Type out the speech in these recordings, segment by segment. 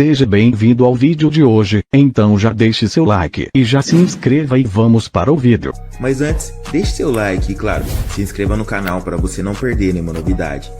Seja bem-vindo ao vídeo de hoje, então já deixe seu like e já se inscreva e vamos para o vídeo. Mas antes, deixe seu like e claro, se inscreva no canal para você não perder nenhuma novidade.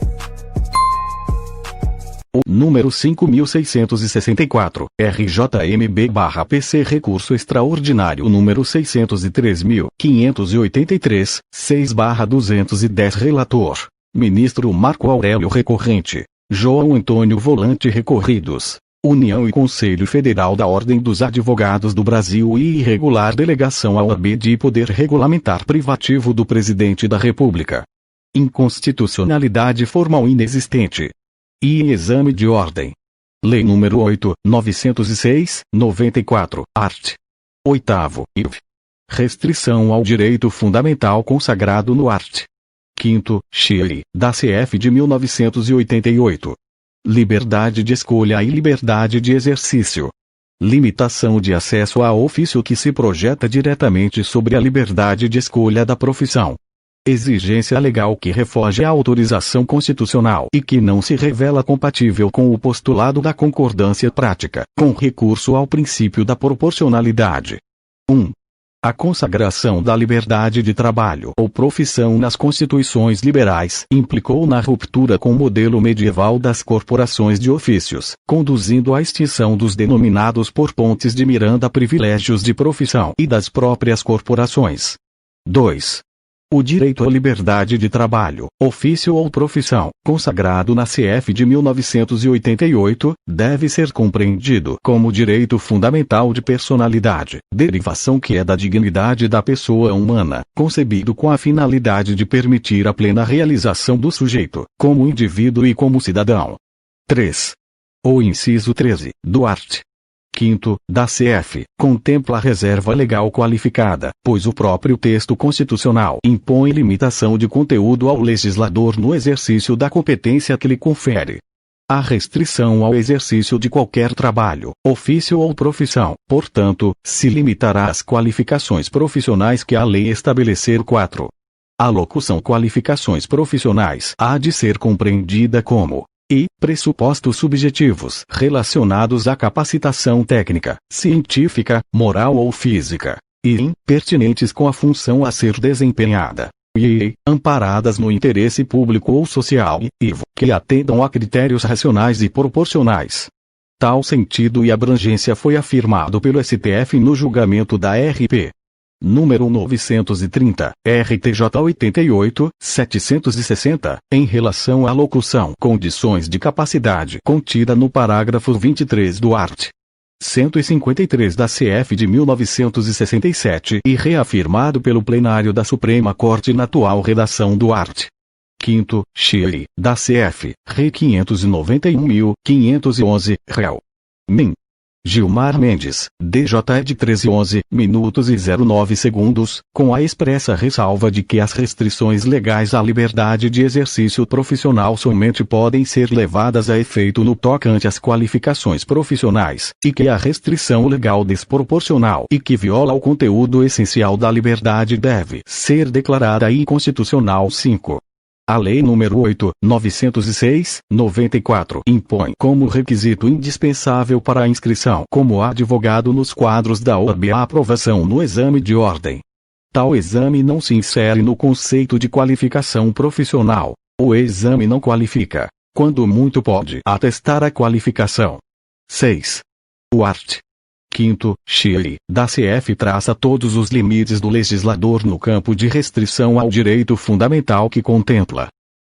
O número 5664, RJMB/PC Recurso Extraordinário número 603.583, 6/210 Relator: Ministro Marco Aurélio Recorrente, João Antônio Volante Recorridos, União e Conselho Federal da Ordem dos Advogados do Brasil e irregular delegação à OAB de poder regulamentar privativo do Presidente da República. Inconstitucionalidade formal inexistente. E exame de ordem. Lei nº 8.906/94, art. 8º, IV. Restrição ao direito fundamental consagrado no art. 5º, Chile, da CF de 1988. Liberdade de escolha e liberdade de exercício. Limitação de acesso a ofício que se projeta diretamente sobre a liberdade de escolha da profissão. Exigência legal que refoge à autorização constitucional e que não se revela compatível com o postulado da concordância prática, com recurso ao princípio da proporcionalidade. 1. A consagração da liberdade de trabalho ou profissão nas constituições liberais implicou na ruptura com o modelo medieval das corporações de ofícios, conduzindo à extinção dos denominados por Pontes de Miranda privilégios de profissão e das próprias corporações. 2. O direito à liberdade de trabalho, ofício ou profissão, consagrado na CF de 1988, deve ser compreendido como direito fundamental de personalidade, derivação que é da dignidade da pessoa humana, concebido com a finalidade de permitir a plena realização do sujeito, como indivíduo e como cidadão. 3. O inciso 13, do art. 5º, da CF, contempla a reserva legal qualificada, pois o próprio texto constitucional impõe limitação de conteúdo ao legislador no exercício da competência que lhe confere. A restrição ao exercício de qualquer trabalho, ofício ou profissão, portanto, se limitará às qualificações profissionais que a lei estabelecer. 4. A locução qualificações profissionais há de ser compreendida como e pressupostos subjetivos relacionados à capacitação técnica, científica, moral ou física, e pertinentes com a função a ser desempenhada, e amparadas no interesse público ou social, e que atendam a critérios racionais e proporcionais. Tal sentido e abrangência foi afirmado pelo STF no julgamento da RP número 930, RTJ 88-760, em relação à locução condições de capacidade contida no parágrafo 23 do art. 153 da CF de 1967 e reafirmado pelo plenário da Suprema Corte na atual redação do art. 5º, Chile, da CF, Re 591.511, réu. Min. Gilmar Mendes, DJ de 13:11 minutos e 09 segundos, com a expressa ressalva de que as restrições legais à liberdade de exercício profissional somente podem ser levadas a efeito no tocante às qualificações profissionais, e que a restrição legal desproporcional e que viola o conteúdo essencial da liberdade deve ser declarada inconstitucional. 5. A Lei nº 8.906/94 impõe como requisito indispensável para a inscrição como advogado nos quadros da OAB a aprovação no exame de ordem. Tal exame não se insere no conceito de qualificação profissional. O exame não qualifica, quando muito pode atestar a qualificação. 6. O art. 5º, Chile, da CF traça todos os limites do legislador no campo de restrição ao direito fundamental que contempla.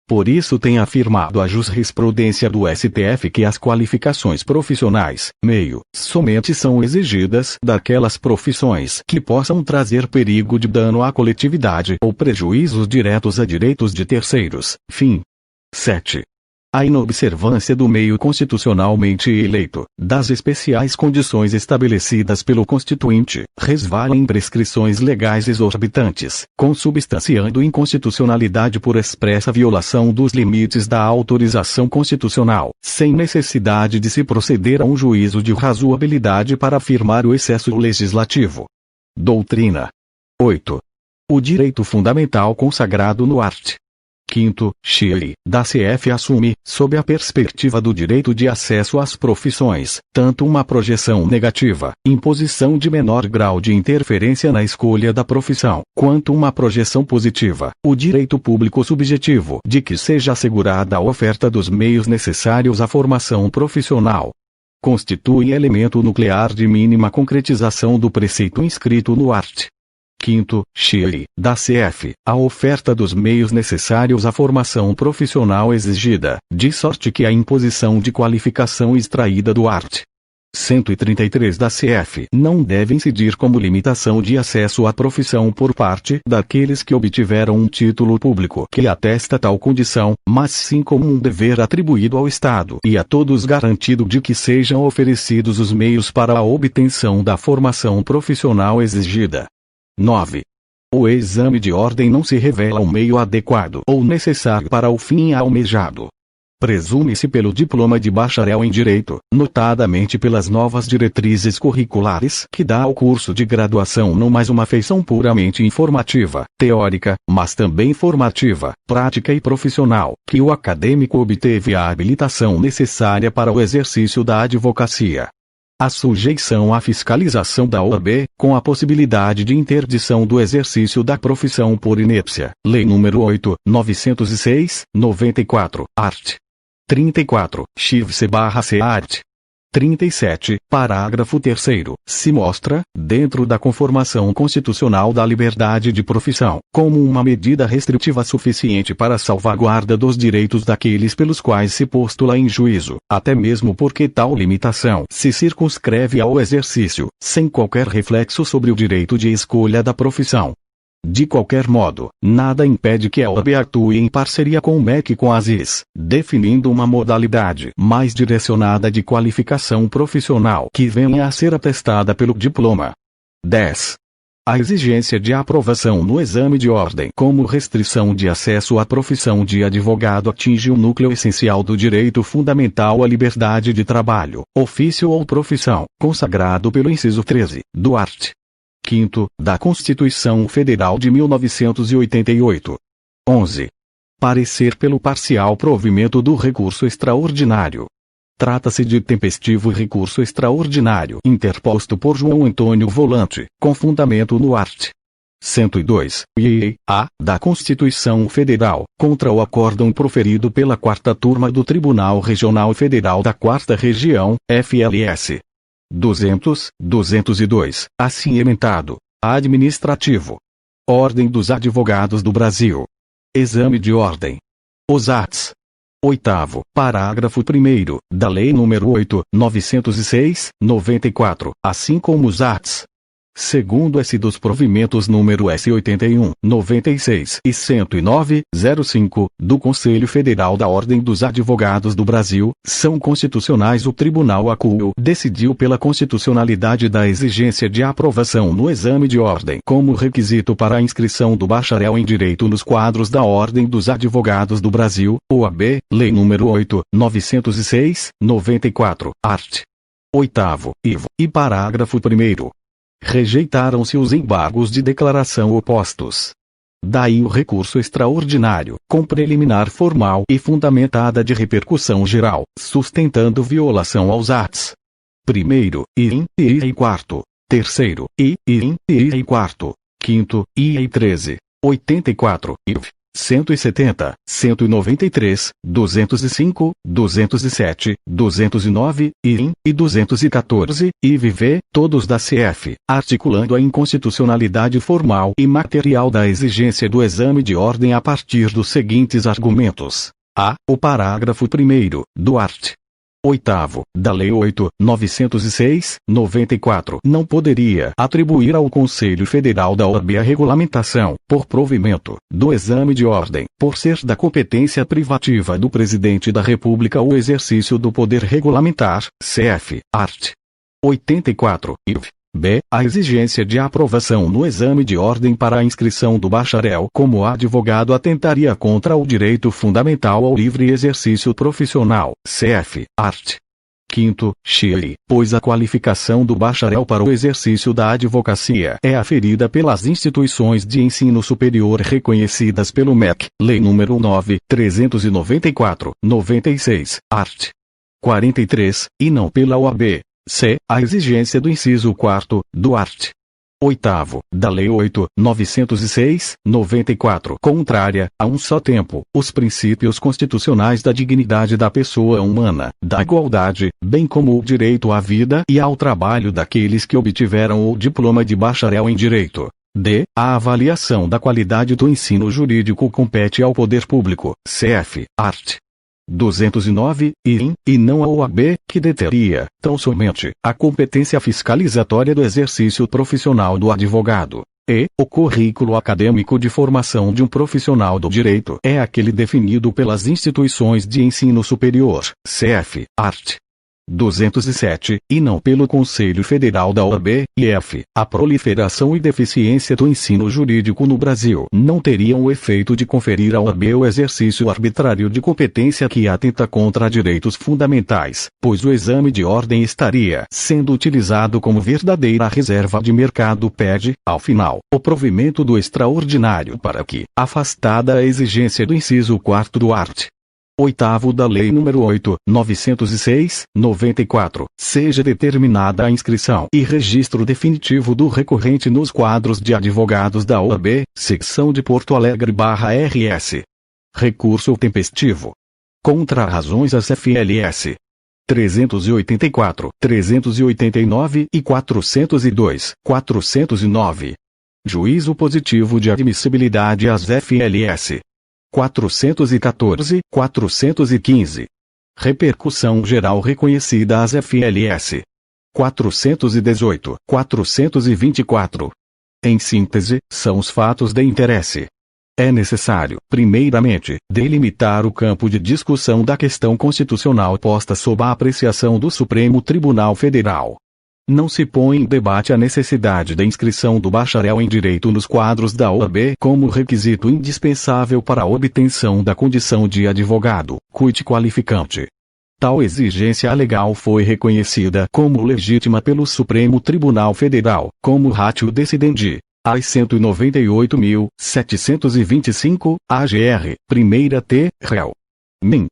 Por isso tem afirmado a jurisprudência do STF que as qualificações profissionais, somente são exigidas daquelas profissões que possam trazer perigo de dano à coletividade ou prejuízos diretos a direitos de terceiros. Fim. 7. A inobservância do meio constitucionalmente eleito, das especiais condições estabelecidas pelo Constituinte, resvala em prescrições legais exorbitantes, consubstanciando inconstitucionalidade por expressa violação dos limites da autorização constitucional, sem necessidade de se proceder a um juízo de razoabilidade para afirmar o excesso legislativo. Doutrina. 8. O direito fundamental consagrado no art. 5º, Chile, da CF assume, sob a perspectiva do direito de acesso às profissões, tanto uma projeção negativa, imposição de menor grau de interferência na escolha da profissão, quanto uma projeção positiva, o direito público subjetivo de que seja assegurada a oferta dos meios necessários à formação profissional. Constitui elemento nuclear de mínima concretização do preceito inscrito no art. 5º, Chile, da CF, a oferta dos meios necessários à formação profissional exigida, de sorte que a imposição de qualificação extraída do art. 133 da CF não deve incidir como limitação de acesso à profissão por parte daqueles que obtiveram um título público que atesta tal condição, mas sim como um dever atribuído ao Estado e a todos garantido de que sejam oferecidos os meios para a obtenção da formação profissional exigida. 9. O exame de ordem não se revela um meio adequado ou necessário para o fim almejado. Presume-se pelo diploma de bacharel em Direito, notadamente pelas novas diretrizes curriculares que dá ao curso de graduação não mais uma feição puramente informativa, teórica, mas também formativa, prática e profissional, que o acadêmico obteve a habilitação necessária para o exercício da advocacia. A sujeição à fiscalização da OAB, com a possibilidade de interdição do exercício da profissão por inépcia. Lei nº 8, 906, 94, art. 34, Chiv-C/C art. 37, parágrafo 3º, se mostra, dentro da conformação constitucional da liberdade de profissão, como uma medida restritiva suficiente para a salvaguarda dos direitos daqueles pelos quais se postula em juízo, até mesmo porque tal limitação se circunscreve ao exercício, sem qualquer reflexo sobre o direito de escolha da profissão. De qualquer modo, nada impede que a OAB atue em parceria com o MEC e com as IS, definindo uma modalidade mais direcionada de qualificação profissional que venha a ser atestada pelo diploma. 10. A exigência de aprovação no exame de ordem como restrição de acesso à profissão de advogado atinge o núcleo essencial do direito fundamental à liberdade de trabalho, ofício ou profissão, consagrado pelo inciso 13, do art. 5º, da Constituição Federal de 1988. 11. Parecer pelo parcial provimento do recurso extraordinário. Trata-se de tempestivo recurso extraordinário interposto por João Antônio Volante, com fundamento no art. 102, a, da Constituição Federal, contra o acórdão proferido pela 4ª Turma do Tribunal Regional Federal da 4ª Região, FLS. 202, assim emendado. Administrativo. Ordem dos Advogados do Brasil. Exame de ordem. Os arts. 8º, parágrafo 1º, da Lei nº 8, 906, 94, assim como os arts. Segundo S dos provimentos número S81, 96 e 109, 05, do Conselho Federal da Ordem dos Advogados do Brasil, são constitucionais. O Tribunal ACUL decidiu pela constitucionalidade da exigência de aprovação no exame de ordem como requisito para a inscrição do bacharel em Direito nos quadros da Ordem dos Advogados do Brasil, OAB, Lei nº 8, 906, 94, art. 8º, iv. e parágrafo 1º. Rejeitaram-se os embargos de declaração opostos. Daí o recurso extraordinário, com preliminar formal e fundamentada de repercussão geral, sustentando violação aos arts. 1º, e 4º, 3º, e 4º, 5º, e 13, 84, iv. 170, 193, 205, 207, 209, e 214, IV, todos da CF, articulando a inconstitucionalidade formal e material da exigência do exame de ordem a partir dos seguintes argumentos. A. O parágrafo 1º, do art. 8º, da Lei 8, 906, 94, não poderia atribuir ao Conselho Federal da OAB a regulamentação, por provimento, do exame de ordem, por ser da competência privativa do Presidente da República o exercício do poder regulamentar, cf. art. 84, iv. B. A exigência de aprovação no exame de ordem para a inscrição do bacharel como advogado atentaria contra o direito fundamental ao livre exercício profissional, cf. art. Quinto, Chile, pois a qualificação do bacharel para o exercício da advocacia é aferida pelas instituições de ensino superior reconhecidas pelo MEC, Lei nº 9.394, 96, art. 43, e não pela OAB. C. A exigência do inciso 4º, do art. 8º, da Lei 8.906, 94, contrária, a um só tempo, os princípios constitucionais da dignidade da pessoa humana, da igualdade, bem como o direito à vida e ao trabalho daqueles que obtiveram o diploma de bacharel em direito. D. A avaliação da qualidade do ensino jurídico compete ao poder público, cf. art. 209, e não a OAB, que deteria, tão somente, a competência fiscalizatória do exercício profissional do advogado. E, o currículo acadêmico de formação de um profissional do direito é aquele definido pelas instituições de ensino superior, cf. art. 207, e não pelo Conselho Federal da OAB, e F. A proliferação e deficiência do ensino jurídico no Brasil não teriam o efeito de conferir à OAB o exercício arbitrário de competência que atenta contra direitos fundamentais, pois o exame de ordem estaria sendo utilizado como verdadeira reserva de mercado pede, ao final, o provimento do extraordinário para que, afastada a exigência do inciso 4º do art. 8º da Lei nº 8.906, 94, seja determinada a inscrição e registro definitivo do recorrente nos quadros de advogados da OAB, secção de Porto Alegre/RS. Recurso tempestivo. Contra razões às FLS. 384, 389 e 402, 409. Juízo positivo de admissibilidade às FLS. 414, 415. Repercussão geral reconhecida às FLS. 418, 424. Em síntese, são os fatos de interesse. É necessário, primeiramente, delimitar o campo de discussão da questão constitucional posta sob a apreciação do Supremo Tribunal Federal. Não se põe em debate a necessidade da inscrição do bacharel em direito nos quadros da OAB como requisito indispensável para a obtenção da condição de advogado, quid qualificante. Tal exigência legal foi reconhecida como legítima pelo Supremo Tribunal Federal, como ratio decidendi, AS 198.725, AGR, primeira T, réu. Min.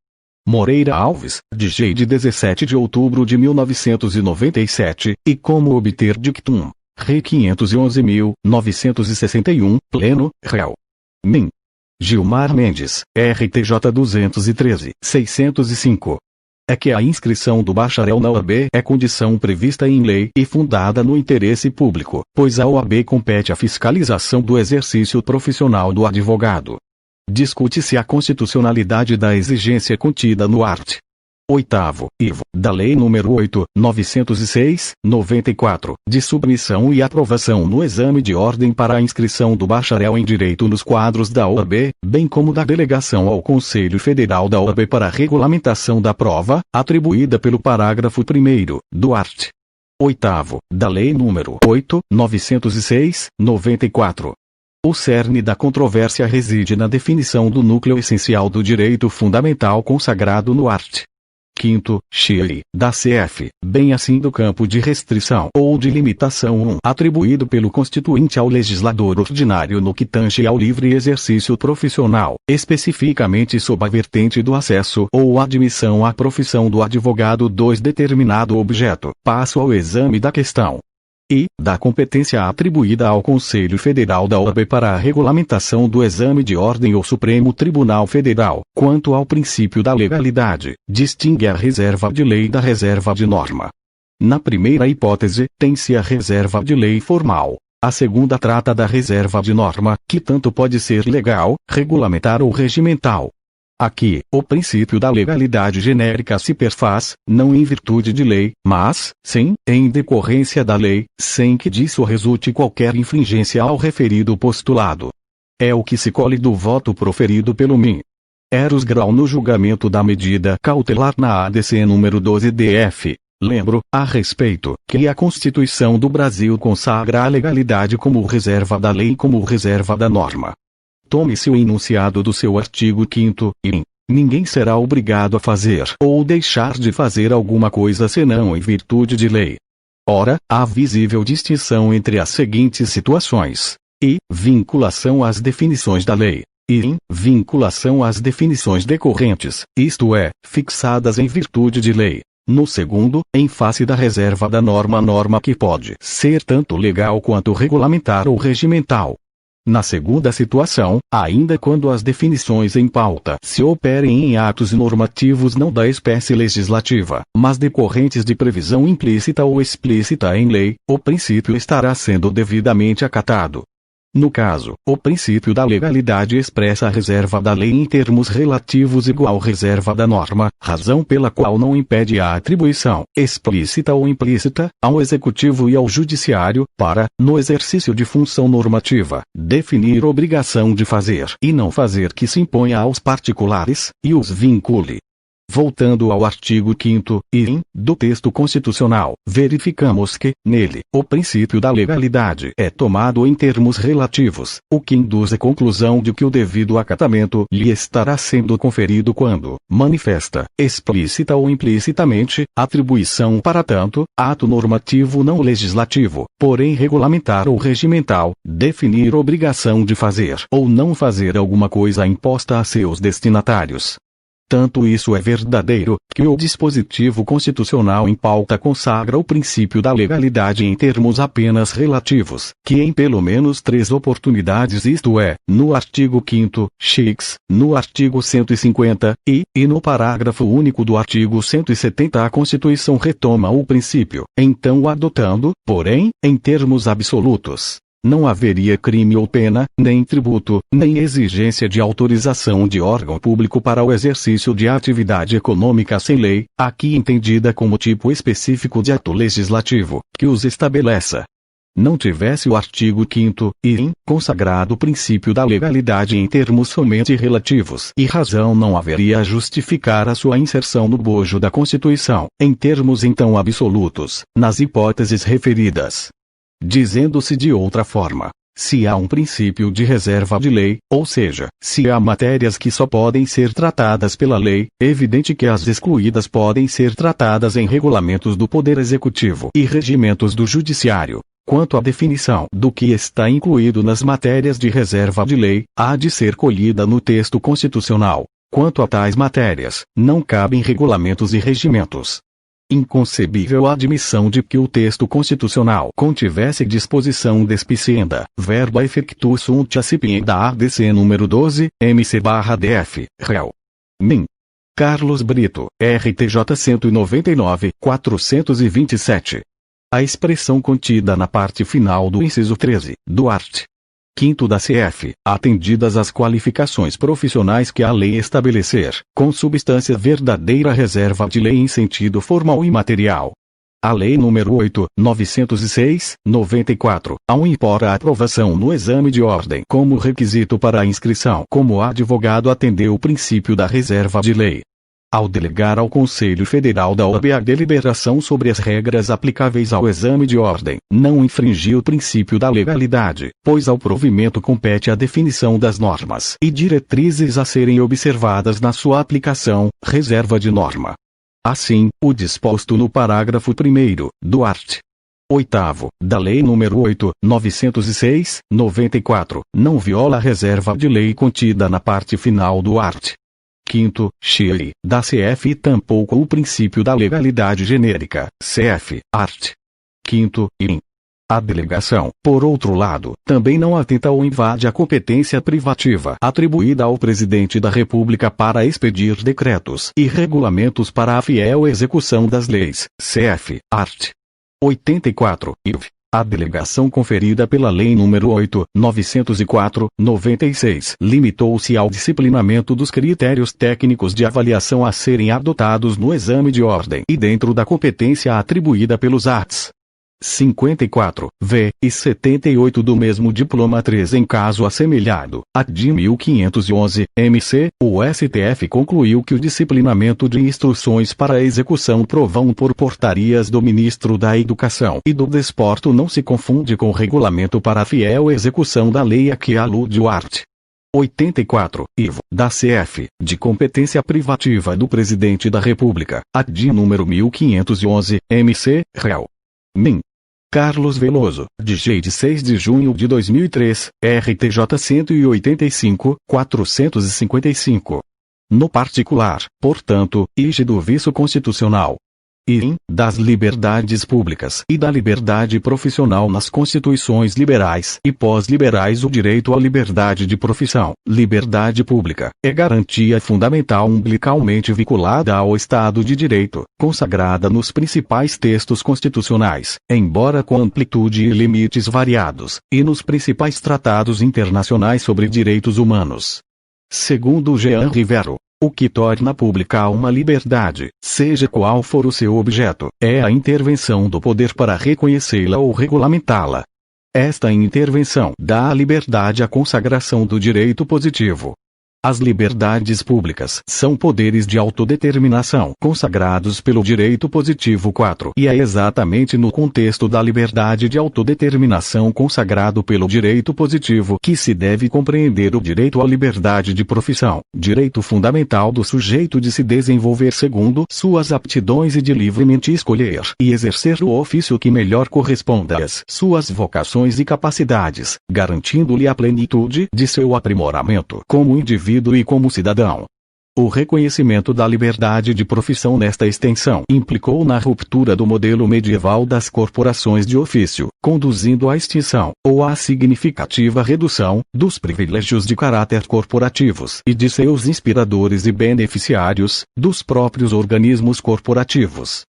Moreira Alves, DJ de 17 de outubro de 1997, e como obter dictum. Re 511.961, pleno, réu. Min. Gilmar Mendes, RTJ 213, 605. É que a inscrição do bacharel na OAB é condição prevista em lei e fundada no interesse público, pois a OAB compete a fiscalização do exercício profissional do advogado. Discute-se a constitucionalidade da exigência contida no art. 8º, iv, da Lei nº 8.906, 94, de submissão e aprovação no exame de ordem para a inscrição do bacharel em direito nos quadros da OAB, bem como da delegação ao Conselho Federal da OAB para a regulamentação da prova, atribuída pelo parágrafo 1º, do art. 8º, da Lei nº 8.906, 94. O cerne da controvérsia reside na definição do núcleo essencial do direito fundamental consagrado no art. 5º, Chile, da CF, bem assim do campo de restrição ou de limitação atribuído pelo Constituinte ao legislador ordinário no que tange ao livre exercício profissional, especificamente sob a vertente do acesso ou admissão à profissão do advogado. 2. Determinado objeto, passo ao exame da questão. E, da competência atribuída ao Conselho Federal da OAB para a regulamentação do exame de ordem ou Supremo Tribunal Federal, quanto ao princípio da legalidade, distingue a reserva de lei da reserva de norma. Na primeira hipótese, tem-se a reserva de lei formal. A segunda trata da reserva de norma, que tanto pode ser legal, regulamentar ou regimental. Aqui, o princípio da legalidade genérica se perfaz, não em virtude de lei, mas, sim, em decorrência da lei, sem que disso resulte qualquer infringência ao referido postulado. É o que se colhe do voto proferido pelo Min. Eros Grau no julgamento da medida cautelar na ADC número 12-DF. Lembro, a respeito, que a Constituição do Brasil consagra a legalidade como reserva da lei e como reserva da norma. Tome-se o enunciado do seu artigo 5º, e, Ninguém será obrigado a fazer ou deixar de fazer alguma coisa senão em virtude de lei. Ora, há visível distinção entre as seguintes situações: e vinculação às definições da lei, e em vinculação às definições decorrentes, isto é, fixadas em virtude de lei. No segundo, em face da reserva da norma que pode ser tanto legal quanto regulamentar ou regimental. Na segunda situação, ainda quando as definições em pauta se operem em atos normativos não da espécie legislativa, mas decorrentes de previsão implícita ou explícita em lei, o princípio estará sendo devidamente acatado. No caso, o princípio da legalidade expressa a reserva da lei em termos relativos igual reserva da norma, razão pela qual não impede a atribuição, explícita ou implícita, ao executivo e ao judiciário, para, no exercício de função normativa, definir obrigação de fazer e não fazer que se imponha aos particulares, e os vincule. Voltando ao artigo 5º, item, do texto constitucional, verificamos que, nele, o princípio da legalidade é tomado em termos relativos, o que induz a conclusão de que o devido acatamento lhe estará sendo conferido quando manifesta, explícita ou implicitamente, atribuição para tanto, ato normativo não legislativo, porém regulamentar ou regimental, definir obrigação de fazer ou não fazer alguma coisa imposta a seus destinatários. Tanto isso é verdadeiro, que o dispositivo constitucional em pauta consagra o princípio da legalidade em termos apenas relativos, que em pelo menos 3 oportunidades, isto é, no artigo 5º, x, no artigo 150, e no parágrafo único do artigo 170 a Constituição retoma o princípio, então adotando, porém, em termos absolutos. Não haveria crime ou pena, nem tributo, nem exigência de autorização de órgão público para o exercício de atividade econômica sem lei, aqui entendida como tipo específico de ato legislativo, que os estabeleça. Não tivesse o artigo 5º, item, consagrado o princípio da legalidade em termos somente relativos, e razão não haveria a justificar a sua inserção no bojo da Constituição, em termos então absolutos, nas hipóteses referidas. Dizendo-se de outra forma, se há um princípio de reserva de lei, ou seja, se há matérias que só podem ser tratadas pela lei, é evidente que as excluídas podem ser tratadas em regulamentos do Poder Executivo e regimentos do Judiciário. Quanto à definição do que está incluído nas matérias de reserva de lei, há de ser colhida no texto constitucional. Quanto a tais matérias, não cabem regulamentos e regimentos. Inconcebível a admissão de que o texto constitucional contivesse disposição despicienda, verba effectus sunt acipienda ADC número 12, MC/DF, réu. Min. Carlos Brito, RTJ 199, 427. A expressão contida na parte final do inciso 13, do art. 5º da CF, atendidas as qualificações profissionais que a lei estabelecer, com substância verdadeira reserva de lei em sentido formal e material. A Lei nº 8.906, 94, ao impor a aprovação no exame de ordem como requisito para a inscrição como advogado atendeu o princípio da reserva de lei. Ao delegar ao Conselho Federal da OAB a deliberação sobre as regras aplicáveis ao exame de ordem, não infringiu o princípio da legalidade, pois ao provimento compete a definição das normas e diretrizes a serem observadas na sua aplicação, reserva de norma. Assim, o disposto no parágrafo 1º, do art. 8º, da Lei nº 8.906, 94, não viola a reserva de lei contida na parte final do art. 5º, XI, da CF e tampouco o princípio da legalidade genérica, CF, art. 5º, in. A delegação, por outro lado, também não atenta ou invade a competência privativa atribuída ao Presidente da República para expedir decretos e regulamentos para a fiel execução das leis, CF, art. 84, IV. A delegação conferida pela Lei nº 8.904, 96, limitou-se ao disciplinamento dos critérios técnicos de avaliação a serem adotados no exame de ordem e dentro da competência atribuída pelos arts. 54, v. e 78 do mesmo diploma 3 em caso assemelhado, AD 1511, MC, o STF concluiu que o disciplinamento de instruções para a execução provão por portarias do Ministro da Educação e do Desporto não se confunde com regulamento para a fiel execução da lei a que alude o art. 84, iv. da CF, de competência privativa do Presidente da República, AD número 1511, MC, réu. Min. Carlos Veloso, de 6 de junho de 2003, RTJ 185, 455. No particular, portanto, ige do vício constitucional e das liberdades públicas e da liberdade profissional nas constituições liberais e pós-liberais. O direito à liberdade de profissão, liberdade pública, é garantia fundamental umbilicalmente vinculada ao Estado de Direito, consagrada nos principais textos constitucionais, embora com amplitude e limites variados, e nos principais tratados internacionais sobre direitos humanos. Segundo Jean Rivero, o que torna pública uma liberdade, seja qual for o seu objeto, é a intervenção do poder para reconhecê-la ou regulamentá-la. Esta intervenção dá à liberdade a consagração do direito positivo. As liberdades públicas são poderes de autodeterminação consagrados pelo direito positivo 4 e é exatamente no contexto da liberdade de autodeterminação consagrado pelo direito positivo que se deve compreender o direito à liberdade de profissão, direito fundamental do sujeito de se desenvolver segundo suas aptidões e de livremente escolher e exercer o ofício que melhor corresponda às suas vocações e capacidades, garantindo-lhe a plenitude de seu aprimoramento como indivíduo e como cidadão. O reconhecimento da liberdade de profissão nesta extensão implicou na ruptura do modelo medieval das corporações de ofício, conduzindo à extinção, ou à significativa redução, dos privilégios de caráter corporativos e de seus inspiradores e beneficiários, dos próprios organismos corporativos.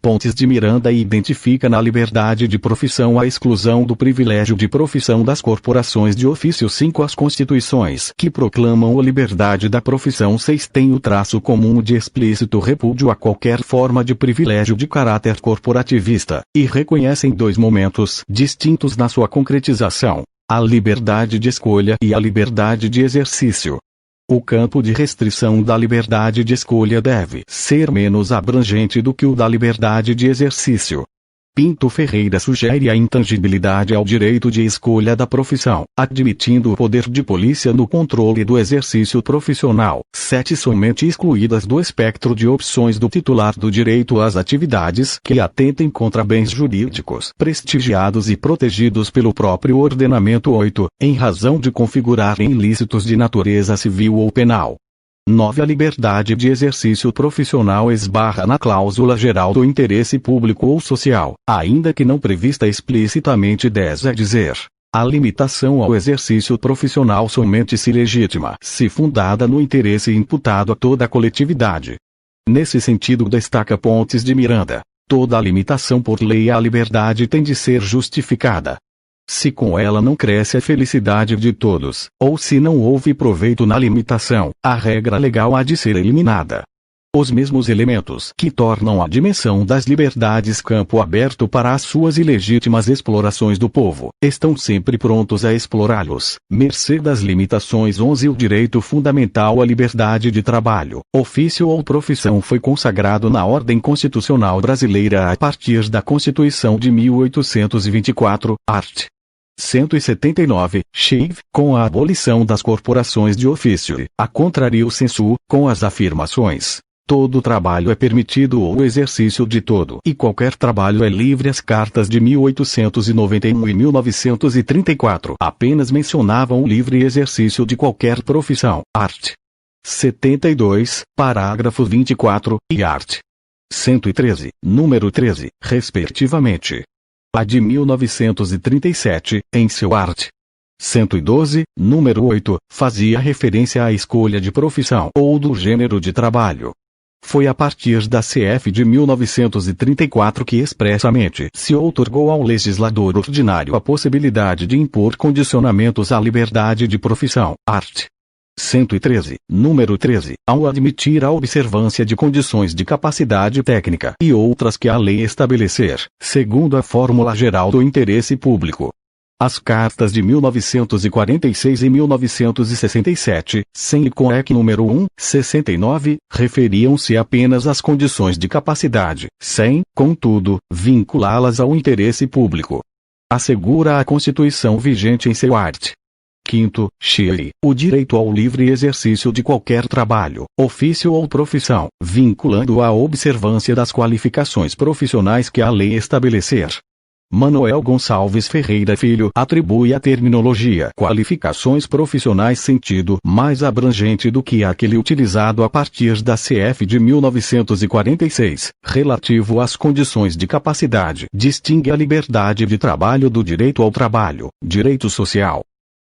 Pontes de Miranda identifica na liberdade de profissão a exclusão do privilégio de profissão das corporações de ofício. 5 As constituições que proclamam a liberdade da profissão 6 têm o traço comum de explícito repúdio a qualquer forma de privilégio de caráter corporativista, e reconhecem 2 momentos distintos na sua concretização: a liberdade de escolha e a liberdade de exercício. O campo de restrição da liberdade de escolha deve ser menos abrangente do que o da liberdade de exercício. Pinto Ferreira sugere a intangibilidade ao direito de escolha da profissão, admitindo o poder de polícia no controle do exercício profissional. 7 Somente excluídas do espectro de opções do titular do direito às atividades que atentem contra bens jurídicos prestigiados e protegidos pelo próprio ordenamento. 8 Em razão de configurarem ilícitos de natureza civil ou penal. 9 A liberdade de exercício profissional esbarra na cláusula geral do interesse público ou social, ainda que não prevista explicitamente. 10 É dizer, a limitação ao exercício profissional somente se legitima se fundada no interesse imputado a toda a coletividade. Nesse sentido, destaca Pontes de Miranda, toda a limitação por lei à liberdade tem de ser justificada. Se com ela não cresce a felicidade de todos, ou se não houve proveito na limitação, a regra legal há de ser eliminada. Os mesmos elementos que tornam a dimensão das liberdades campo aberto para as suas ilegítimas explorações do povo, estão sempre prontos a explorá-los, mercê das limitações. 11 O direito fundamental à liberdade de trabalho, ofício ou profissão foi consagrado na ordem constitucional brasileira a partir da Constituição de 1824, art. 179, Chiv, com a abolição das corporações de ofício, a contrario sensu, com as afirmações: todo trabalho é permitido ou o exercício de todo e qualquer trabalho é livre. As cartas de 1891 e 1934 apenas mencionavam o livre exercício de qualquer profissão, art. 72, parágrafo 24, e art. 113, número 13, respectivamente. A de 1937, em seu art. 112, número 8, fazia referência à escolha de profissão ou do gênero de trabalho. Foi a partir da CF de 1934 que expressamente se outorgou ao legislador ordinário a possibilidade de impor condicionamentos à liberdade de profissão, art. 113, número 13, ao admitir a observância de condições de capacidade técnica e outras que a lei estabelecer, segundo a fórmula geral do interesse público. As cartas de 1946 e 1967, sem e com EC número 1, 69, referiam-se apenas às condições de capacidade, sem, contudo, vinculá-las ao interesse público. Assegura a Constituição vigente em seu art. 5º, o direito ao livre exercício de qualquer trabalho, ofício ou profissão, vinculando à observância das qualificações profissionais que a lei estabelecer. Manuel Gonçalves Ferreira Filho atribui à terminologia qualificações profissionais sentido mais abrangente do que aquele utilizado a partir da CF de 1946, relativo às condições de capacidade. Distingue a liberdade de trabalho do direito ao trabalho, direito social.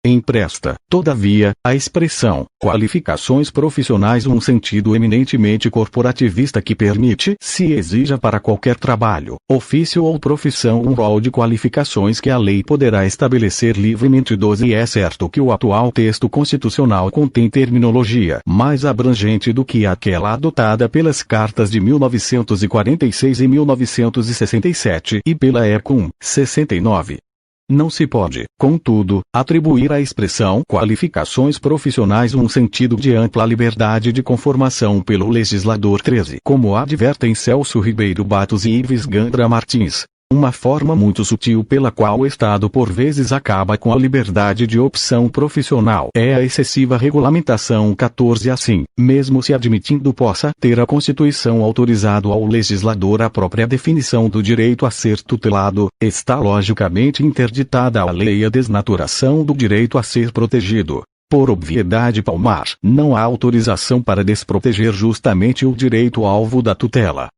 Empresta, todavia, a expressão qualificações profissionais um sentido eminentemente corporativista que permite se exija para qualquer trabalho, ofício ou profissão um rol de qualificações que a lei poderá estabelecer livremente. E é certo que o atual texto constitucional contém terminologia mais abrangente do que aquela adotada pelas cartas de 1946 e 1967 e pela ECUM 69. Não se pode, contudo, atribuir à expressão qualificações profissionais um sentido de ampla liberdade de conformação pelo legislador 13, como advertem Celso Ribeiro Batos e Ives Gandra Martins. Uma forma muito sutil pela qual o Estado por vezes acaba com a liberdade de opção profissional é a excessiva regulamentação. 14. Assim, mesmo se admitindo possa ter a Constituição autorizado ao legislador a própria definição do direito a ser tutelado, está logicamente interditada à lei a desnaturação do direito a ser protegido. Por obviedade palmar, não há autorização para desproteger justamente o direito alvo da tutela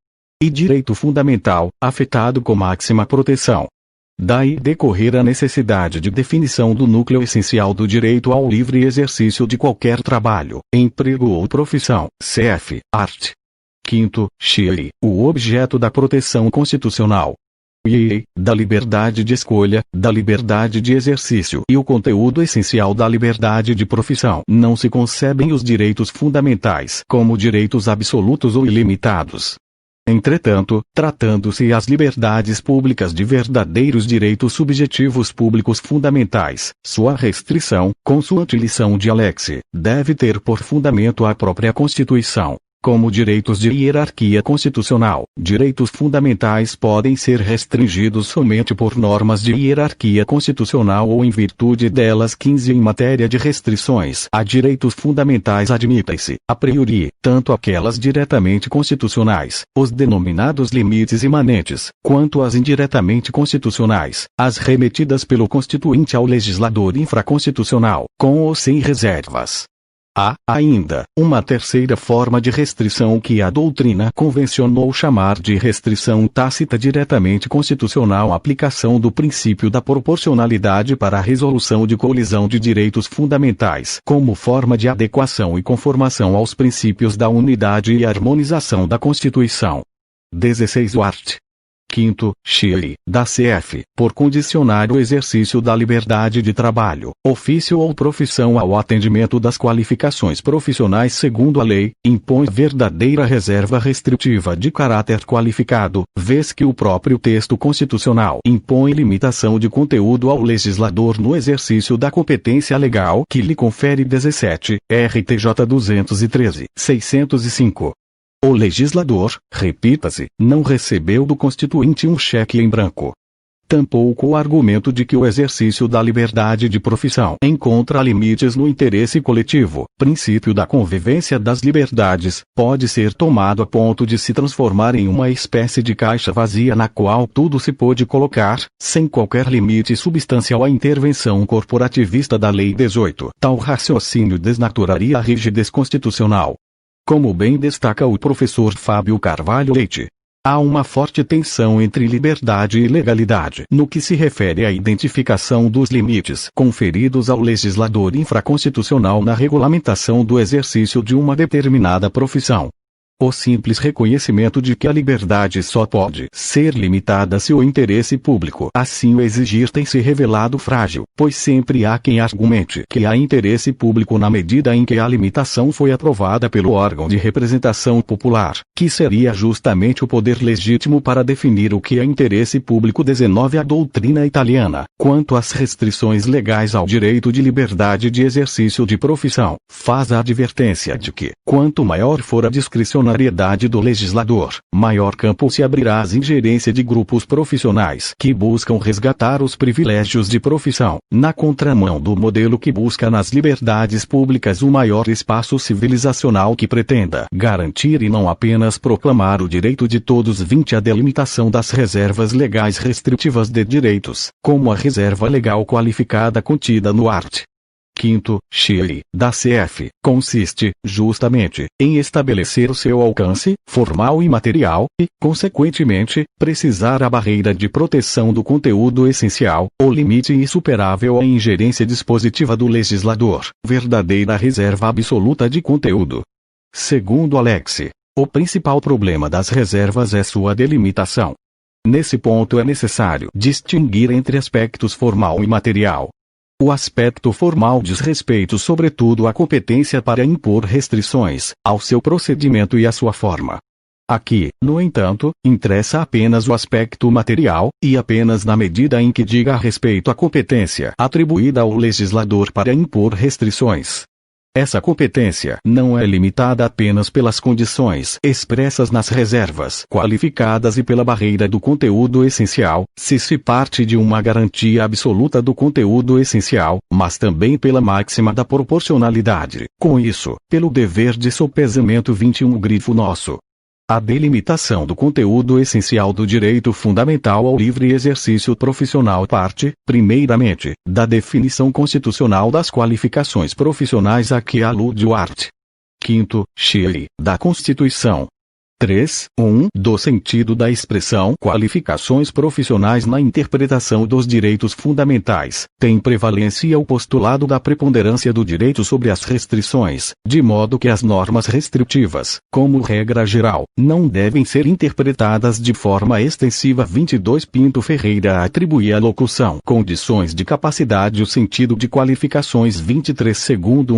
e direito fundamental, afetado com máxima proteção. Daí decorrer a necessidade de definição do núcleo essencial do direito ao livre exercício de qualquer trabalho, emprego ou profissão, cf. art. 5º, o objeto da proteção constitucional. Da liberdade de escolha, da liberdade de exercício e o conteúdo essencial da liberdade de profissão. Não se concebem os direitos fundamentais como direitos absolutos ou ilimitados. Entretanto, tratando-se as liberdades públicas de verdadeiros direitos subjetivos públicos fundamentais, sua restrição, consoante lição de Alexe, deve ter por fundamento a própria Constituição. Como direitos de hierarquia constitucional, direitos fundamentais podem ser restringidos somente por normas de hierarquia constitucional ou em virtude delas. 15. Em matéria de restrições a direitos fundamentais admitem-se, a priori, tanto aquelas diretamente constitucionais, os denominados limites imanentes, quanto as indiretamente constitucionais, as remetidas pelo Constituinte ao legislador infraconstitucional, com ou sem reservas. Há, ainda, uma terceira forma de restrição que a doutrina convencionou chamar de restrição tácita diretamente constitucional, aplicação do princípio da proporcionalidade para a resolução de colisão de direitos fundamentais, como forma de adequação e conformação aos princípios da unidade e harmonização da Constituição. 16. O art. 5º, da CF, por condicionar o exercício da liberdade de trabalho, ofício ou profissão ao atendimento das qualificações profissionais segundo a lei, impõe verdadeira reserva restritiva de caráter qualificado, vez que o próprio texto constitucional impõe limitação de conteúdo ao legislador no exercício da competência legal que lhe confere. 17, RTJ 213, 605. O legislador, repita-se, não recebeu do Constituinte um cheque em branco. Tampouco o argumento de que o exercício da liberdade de profissão encontra limites no interesse coletivo, princípio da convivência das liberdades, pode ser tomado a ponto de se transformar em uma espécie de caixa vazia na qual tudo se pode colocar, sem qualquer limite substancial à intervenção corporativista da Lei 18. Tal raciocínio desnaturaria a rigidez constitucional. Como bem destaca o professor Fábio Carvalho Leite, há uma forte tensão entre liberdade e legalidade no que se refere à identificação dos limites conferidos ao legislador infraconstitucional na regulamentação do exercício de uma determinada profissão. O simples reconhecimento de que a liberdade só pode ser limitada se o interesse público assim o exigir tem se revelado frágil, pois sempre há quem argumente que há interesse público na medida em que a limitação foi aprovada pelo órgão de representação popular, que seria justamente o poder legítimo para definir o que é interesse público. 19. A doutrina italiana, quanto às restrições legais ao direito de liberdade de exercício de profissão, faz a advertência de que, quanto maior for a discricionariedade discricionariedade do legislador, maior campo se abrirá às ingerências de grupos profissionais que buscam resgatar os privilégios de profissão, na contramão do modelo que busca nas liberdades públicas o maior espaço civilizacional que pretenda garantir e não apenas proclamar o direito de todos. 20 A delimitação das reservas legais restritivas de direitos, como a reserva legal qualificada contida no art. 5º, Chile, da CF, consiste, justamente, em estabelecer o seu alcance, formal e material, e, consequentemente, precisar a barreira de proteção do conteúdo essencial, o limite insuperável à ingerência dispositiva do legislador, verdadeira reserva absoluta de conteúdo. Segundo Alex, o principal problema das reservas é sua delimitação. Nesse ponto é necessário distinguir entre aspectos formal e material. O aspecto formal diz respeito sobretudo à competência para impor restrições, ao seu procedimento e à sua forma. Aqui, no entanto, interessa apenas o aspecto material, e apenas na medida em que diga respeito à competência atribuída ao legislador para impor restrições. Essa competência não é limitada apenas pelas condições expressas nas reservas qualificadas e pela barreira do conteúdo essencial, se parte de uma garantia absoluta do conteúdo essencial, mas também pela máxima da proporcionalidade. Com isso, pelo dever de sopesamento 21 grifo nosso. A delimitação do conteúdo essencial do direito fundamental ao livre exercício profissional parte, primeiramente, da definição constitucional das qualificações profissionais a que alude o art. 5º, Chile, da Constituição. 3.1 Do sentido da expressão qualificações profissionais na interpretação dos direitos fundamentais, tem prevalência o postulado da preponderância do direito sobre as restrições, de modo que as normas restritivas, como regra geral, não devem ser interpretadas de forma extensiva. 22 Pinto Ferreira atribui à locução condições de capacidade o sentido de qualificações. 23 Segundo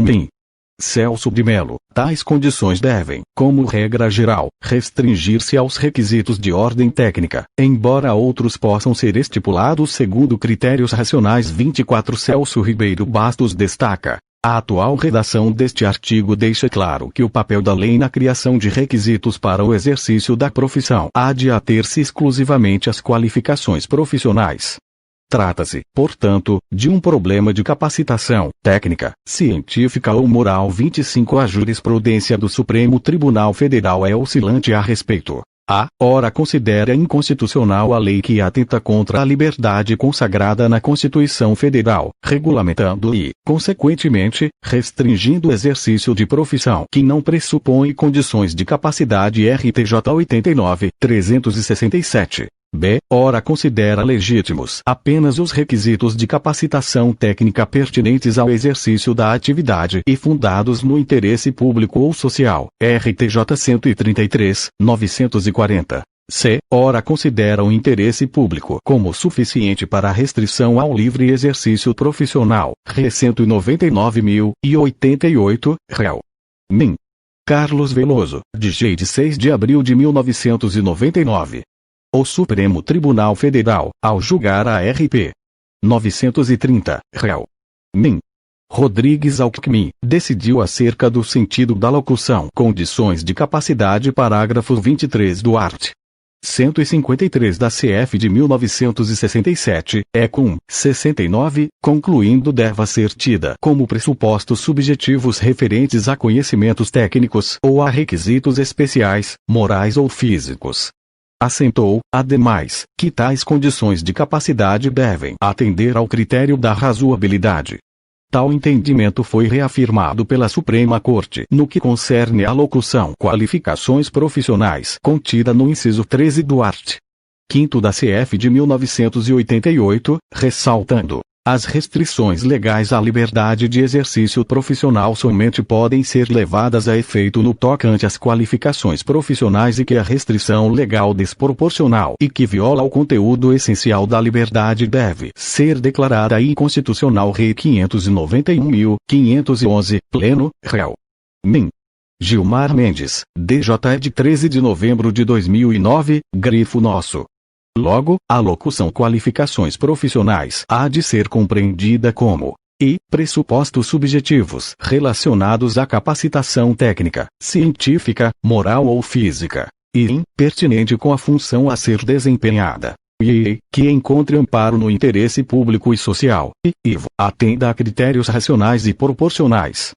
Celso de Mello, tais condições devem, como regra geral, restringir-se aos requisitos de ordem técnica, embora outros possam ser estipulados segundo critérios racionais. 24 Celso Ribeiro Bastos destaca: a atual redação deste artigo deixa claro que o papel da lei na criação de requisitos para o exercício da profissão há de ater-se exclusivamente às qualificações profissionais. Trata-se, portanto, de um problema de capacitação, técnica, científica ou moral. 25 A jurisprudência do Supremo Tribunal Federal é oscilante a respeito. Ora considera inconstitucional a lei que atenta contra a liberdade consagrada na Constituição Federal, regulamentando e, consequentemente, restringindo o exercício de profissão que não pressupõe condições de capacidade. RTJ 89.367. Ora considera legítimos apenas os requisitos de capacitação técnica pertinentes ao exercício da atividade e fundados no interesse público ou social. RTJ 133.940. Ora considera o interesse público como suficiente para a restrição ao livre exercício profissional. Re 199.088, réu. Min. Carlos Veloso, de 6 de abril de 1999. O Supremo Tribunal Federal, ao julgar a RP 930, réu. Min. Rodrigues Alckmin, decidiu acerca do sentido da locução condições de capacidade. Parágrafo 23 do art. 153 da CF de 1967, com 69, concluindo deva ser tida como pressupostos subjetivos referentes a conhecimentos técnicos ou a requisitos especiais, morais ou físicos. Assentou, ademais, que tais condições de capacidade devem atender ao critério da razoabilidade. Tal entendimento foi reafirmado pela Suprema Corte no que concerne à locução qualificações profissionais contida no inciso 13 do art. 5º da CF de 1988, ressaltando: as restrições legais à liberdade de exercício profissional somente podem ser levadas a efeito no tocante às qualificações profissionais e que a restrição legal desproporcional e que viola o conteúdo essencial da liberdade deve ser declarada inconstitucional. Rei 591.511, pleno, réu. Min. Gilmar Mendes, DJ de 13 de novembro de 2009, grifo nosso. Logo, a locução qualificações profissionais há de ser compreendida como e pressupostos subjetivos relacionados à capacitação técnica, científica, moral ou física, e impertinente com a função a ser desempenhada, e que encontre amparo no interesse público e social, e atenda a critérios racionais e proporcionais.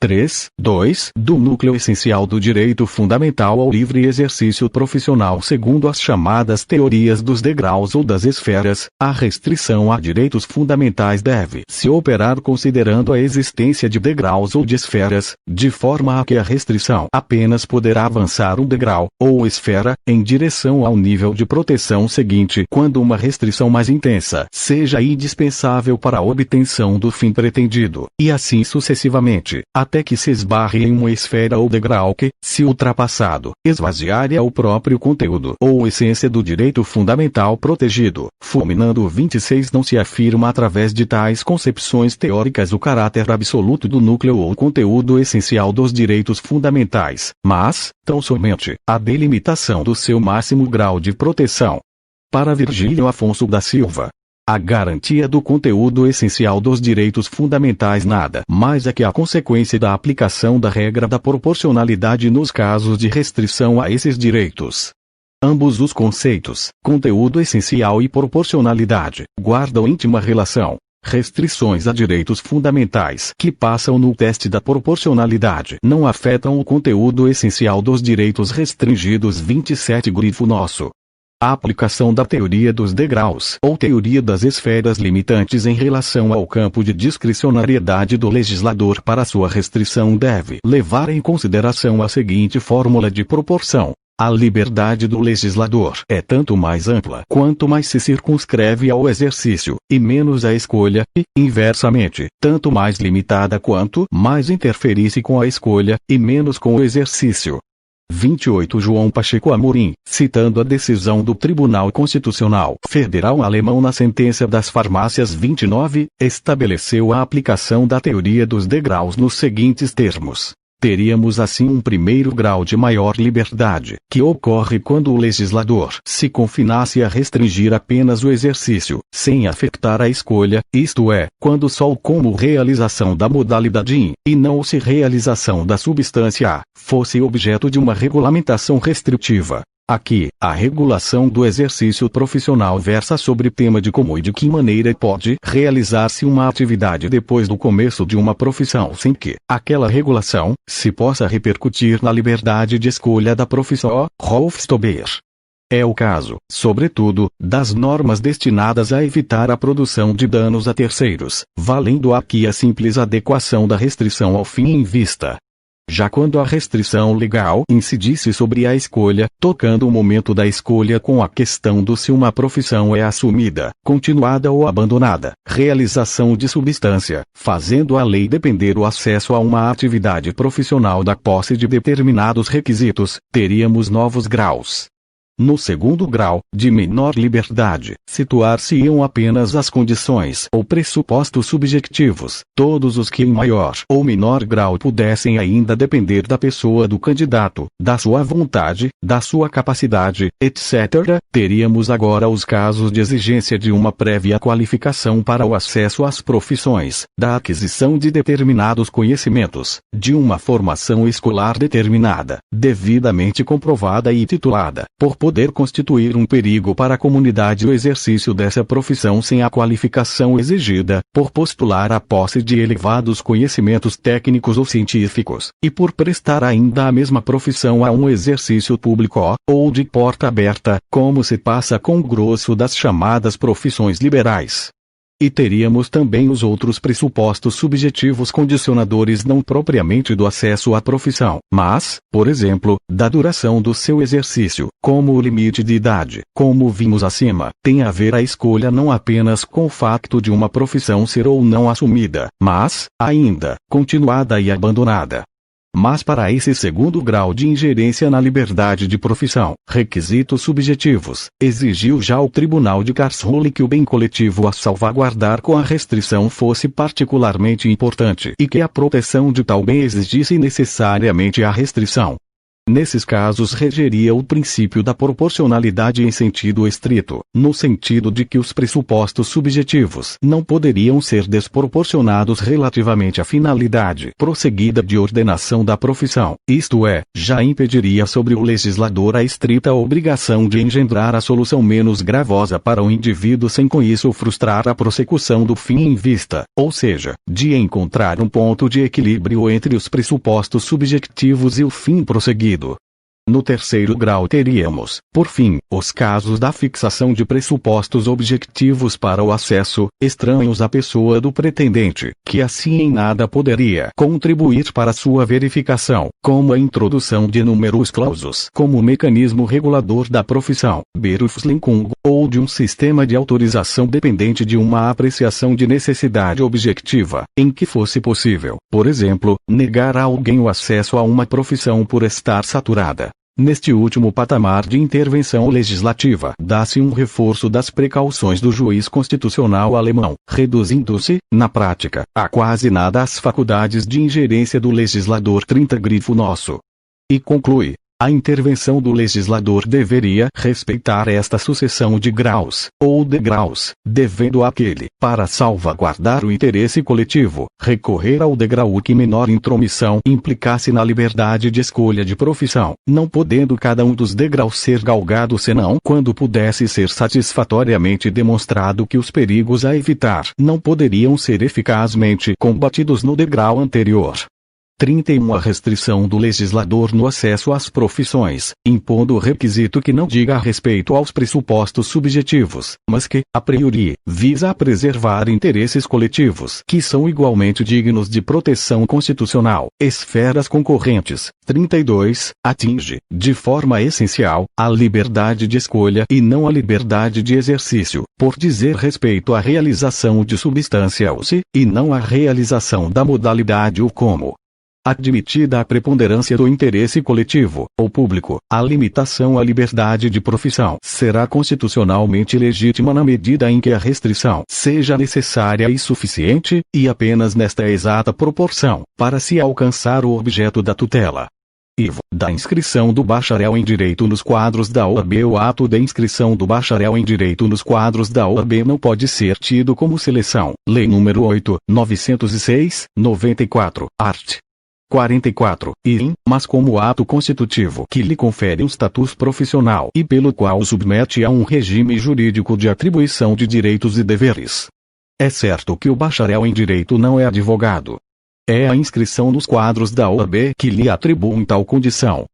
3.2 Do núcleo essencial do direito fundamental ao livre exercício profissional segundo as chamadas teorias dos degraus ou das esferas, a restrição a direitos fundamentais deve-se operar considerando a existência de degraus ou de esferas, de forma a que a restrição apenas poderá avançar um degrau, ou esfera, em direção ao nível de proteção seguinte quando uma restrição mais intensa seja indispensável para a obtenção do fim pretendido, e assim sucessivamente, até que se esbarre em uma esfera ou degrau que, se ultrapassado, esvaziaria o próprio conteúdo ou essência do direito fundamental protegido. Fulminando 26 Não se afirma através de tais concepções teóricas o caráter absoluto do núcleo ou conteúdo essencial dos direitos fundamentais, mas, tão somente, a delimitação do seu máximo grau de proteção. Para Virgílio Afonso da Silva, a garantia do conteúdo essencial dos direitos fundamentais nada mais é que a consequência da aplicação da regra da proporcionalidade nos casos de restrição a esses direitos. Ambos os conceitos, conteúdo essencial e proporcionalidade, guardam íntima relação. Restrições a direitos fundamentais que passam no teste da proporcionalidade não afetam o conteúdo essencial dos direitos restringidos. 27 Grifo nosso. A aplicação da teoria dos degraus ou teoria das esferas limitantes em relação ao campo de discricionariedade do legislador para sua restrição deve levar em consideração a seguinte fórmula de proporção. A liberdade do legislador é tanto mais ampla quanto mais se circunscreve ao exercício, e menos à escolha, e, inversamente, tanto mais limitada quanto mais interferisse com a escolha, e menos com o exercício. 28 João Pacheco Amorim, citando a decisão do Tribunal Constitucional Federal alemão na sentença das farmácias 29, estabeleceu a aplicação da teoria dos degraus nos seguintes termos. Teríamos assim um primeiro grau de maior liberdade, que ocorre quando o legislador se confinasse a restringir apenas o exercício, sem afetar a escolha, isto é, quando só como realização da modalidade in, e não se realização da substância a, fosse objeto de uma regulamentação restritiva. Aqui, a regulação do exercício profissional versa sobre tema de como e de que maneira pode realizar-se uma atividade depois do começo de uma profissão sem que aquela regulação se possa repercutir na liberdade de escolha da profissão. Rolf Stauber. É o caso, sobretudo, das normas destinadas a evitar a produção de danos a terceiros, valendo aqui a simples adequação da restrição ao fim em vista. Já quando a restrição legal incidisse sobre a escolha, tocando o momento da escolha com a questão do se uma profissão é assumida, continuada ou abandonada, realização de substância, fazendo a lei depender o acesso a uma atividade profissional da posse de determinados requisitos, teríamos novos graus. No segundo grau, de menor liberdade, situar-se-iam apenas as condições ou pressupostos subjetivos, todos os que em maior ou menor grau pudessem ainda depender da pessoa do candidato, da sua vontade, da sua capacidade, etc. Teríamos agora os casos de exigência de uma prévia qualificação para o acesso às profissões, da aquisição de determinados conhecimentos, de uma formação escolar determinada, devidamente comprovada e titulada, por poder constituir um perigo para a comunidade o exercício dessa profissão sem a qualificação exigida, por postular a posse de elevados conhecimentos técnicos ou científicos, e por prestar ainda a mesma profissão a um exercício público ou de porta aberta, como se passa com o grosso das chamadas profissões liberais. E teríamos também os outros pressupostos subjetivos condicionadores não propriamente do acesso à profissão, mas, por exemplo, da duração do seu exercício, como o limite de idade. Como vimos acima, tem a ver a escolha não apenas com o facto de uma profissão ser ou não assumida, mas, ainda, continuada e abandonada. Mas para esse segundo grau de ingerência na liberdade de profissão, requisitos subjetivos, exigiu já o Tribunal de Karlsruhe que o bem coletivo a salvaguardar com a restrição fosse particularmente importante e que a proteção de tal bem exigisse necessariamente a restrição. Nesses casos regeria o princípio da proporcionalidade em sentido estrito, no sentido de que os pressupostos subjetivos não poderiam ser desproporcionados relativamente à finalidade prosseguida de ordenação da profissão, isto é, já impediria sobre o legislador a estrita obrigação de engendrar a solução menos gravosa para o indivíduo sem com isso frustrar a prossecução do fim em vista, ou seja, de encontrar um ponto de equilíbrio entre os pressupostos subjetivos e o fim prosseguido. No terceiro grau teríamos, por fim, os casos da fixação de pressupostos objetivos para o acesso, estranhos à pessoa do pretendente, que assim em nada poderia contribuir para sua verificação, como a introdução de números clausos como mecanismo regulador da profissão, berufslenkung, ou de um sistema de autorização dependente de uma apreciação de necessidade objetiva, em que fosse possível, por exemplo, negar a alguém o acesso a uma profissão por estar saturada. Neste último patamar de intervenção legislativa, dá-se um reforço das precauções do juiz constitucional alemão, reduzindo-se, na prática, a quase nada as faculdades de ingerência do legislador 30 grifo nosso. E conclui: a intervenção do legislador deveria respeitar esta sucessão de graus, ou degraus, devendo aquele, para salvaguardar o interesse coletivo, recorrer ao degrau que menor intromissão implicasse na liberdade de escolha de profissão, não podendo cada um dos degraus ser galgado senão quando pudesse ser satisfatoriamente demonstrado que os perigos a evitar não poderiam ser eficazmente combatidos no degrau anterior. 31. A restrição do legislador no acesso às profissões, impondo o requisito que não diga respeito aos pressupostos subjetivos, mas que, a priori, visa a preservar interesses coletivos que são igualmente dignos de proteção constitucional. Esferas concorrentes. 32. Atinge, de forma essencial, a liberdade de escolha e não a liberdade de exercício, por dizer respeito à realização de substância ou se, e não à realização da modalidade ou como. Admitida a preponderância do interesse coletivo, ou público, a limitação à liberdade de profissão será constitucionalmente legítima na medida em que a restrição seja necessária e suficiente, e apenas nesta exata proporção, para se alcançar o objeto da tutela. Ivo, da inscrição do bacharel em Direito nos quadros da OAB. O ato de inscrição do bacharel em Direito nos quadros da OAB não pode ser tido como seleção. Lei nº 8, 906, 94, art. 44, mas como ato constitutivo que lhe confere um status profissional e pelo qual o submete a um regime jurídico de atribuição de direitos e deveres. É certo que o bacharel em Direito não é advogado. É a inscrição nos quadros da OAB que lhe atribui tal condição.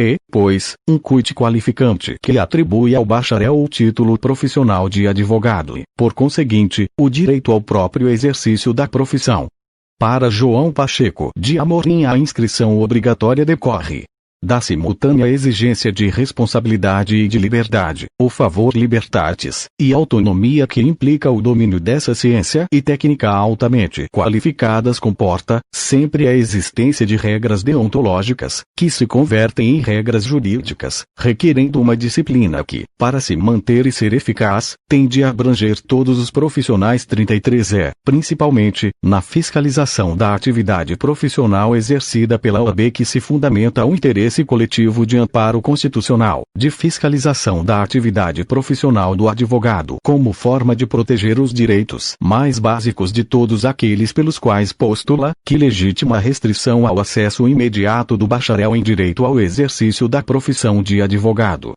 E, pois, um quid qualificante que atribui ao bacharel o título profissional de advogado e, por conseguinte, o direito ao próprio exercício da profissão. Para João Pacheco de Amorim, a inscrição obrigatória decorre da simultânea exigência de responsabilidade e de liberdade, o favor libertatis, e autonomia que implica o domínio dessa ciência e técnica altamente qualificadas comporta, sempre a existência de regras deontológicas, que se convertem em regras jurídicas, requerendo uma disciplina que, para se manter e ser eficaz, tende a abranger todos os profissionais. 33 principalmente, na fiscalização da atividade profissional exercida pela OAB que se fundamenta o interesse coletivo de amparo constitucional, de fiscalização da atividade profissional do advogado como forma de proteger os direitos mais básicos de todos aqueles pelos quais postula, que legítima restrição ao acesso imediato do bacharel em Direito ao exercício da profissão de advogado.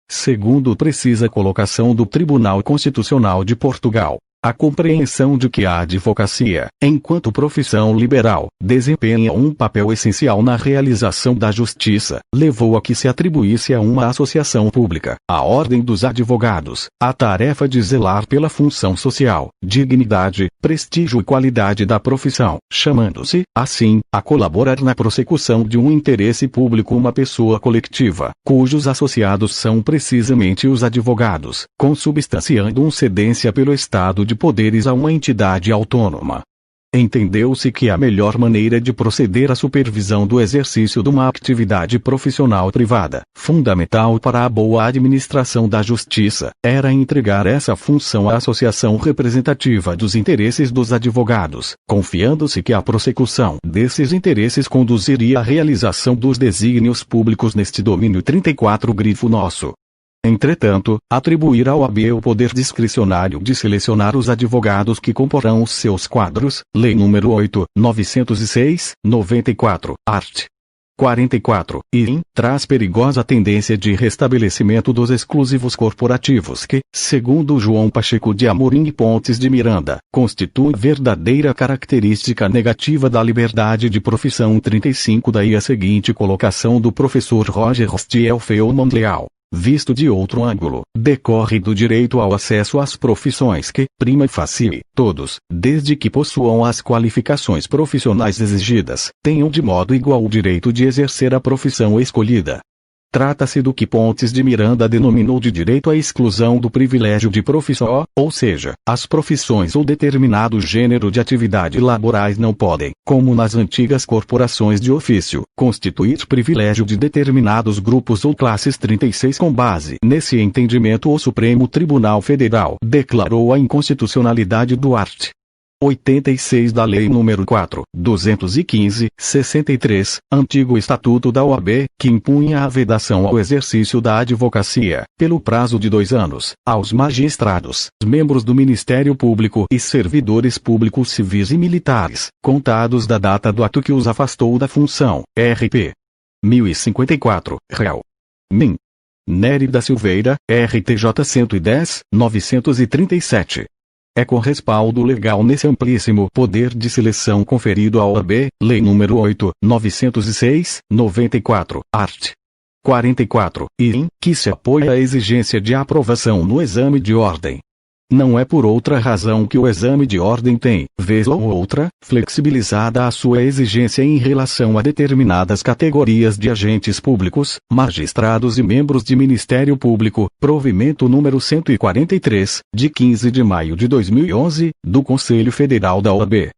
Segundo precisa colocação do Tribunal Constitucional de Portugal, a compreensão de que a advocacia, enquanto profissão liberal, desempenha um papel essencial na realização da justiça, levou a que se atribuísse a uma associação pública, a Ordem dos Advogados, a tarefa de zelar pela função social, dignidade, prestígio e qualidade da profissão, chamando-se, assim, a colaborar na prossecução de um interesse público uma pessoa coletiva, cujos associados são precisamente os advogados, consubstanciando cedência pelo Estado de poderes a uma entidade autônoma. Entendeu-se que a melhor maneira de proceder à supervisão do exercício de uma atividade profissional privada, fundamental para a boa administração da justiça, era entregar essa função à associação representativa dos interesses dos advogados, confiando-se que a prossecução desses interesses conduziria à realização dos desígnios públicos neste domínio 34 grifo nosso. Entretanto, atribuir ao OAB o poder discricionário de selecionar os advogados que comporão os seus quadros, Lei nº 8, 906, 94, art. 44, e traz perigosa tendência de restabelecimento dos exclusivos corporativos que, segundo João Pacheco de Amorim e Pontes de Miranda, constitui verdadeira característica negativa da liberdade de profissão. 35 Daí a seguinte colocação do professor Roger Rostiel Feldman Leal, visto de outro ângulo, decorre do direito ao acesso às profissões que, prima facie, todos, desde que possuam as qualificações profissionais exigidas, tenham de modo igual o direito de exercer a profissão escolhida. Trata-se do que Pontes de Miranda denominou de direito à exclusão do privilégio de profissão, ou seja, as profissões ou determinado gênero de atividade laborais não podem, como nas antigas corporações de ofício, constituir privilégio de determinados grupos ou classes. 36 Com base nesse entendimento, o Supremo Tribunal Federal declarou a inconstitucionalidade do art. 86 da Lei nº 4, 215, 63, antigo Estatuto da OAB, que impunha a vedação ao exercício da advocacia, pelo prazo de 2 anos, aos magistrados, membros do Ministério Público e servidores públicos civis e militares, contados da data do ato que os afastou da função, RP 1054, réu. Min. Nery da Silveira, RTJ 110, 937. É com respaldo legal nesse amplíssimo poder de seleção conferido ao OAB, Lei nº 8, 906, 94, art. 44, e que se apoia a exigência de aprovação no exame de ordem. Não é por outra razão que o exame de ordem tem, vez ou outra, flexibilizada a sua exigência em relação a determinadas categorias de agentes públicos, magistrados e membros de Ministério Público, provimento número 143, de 15 de maio de 2011, do Conselho Federal da OAB.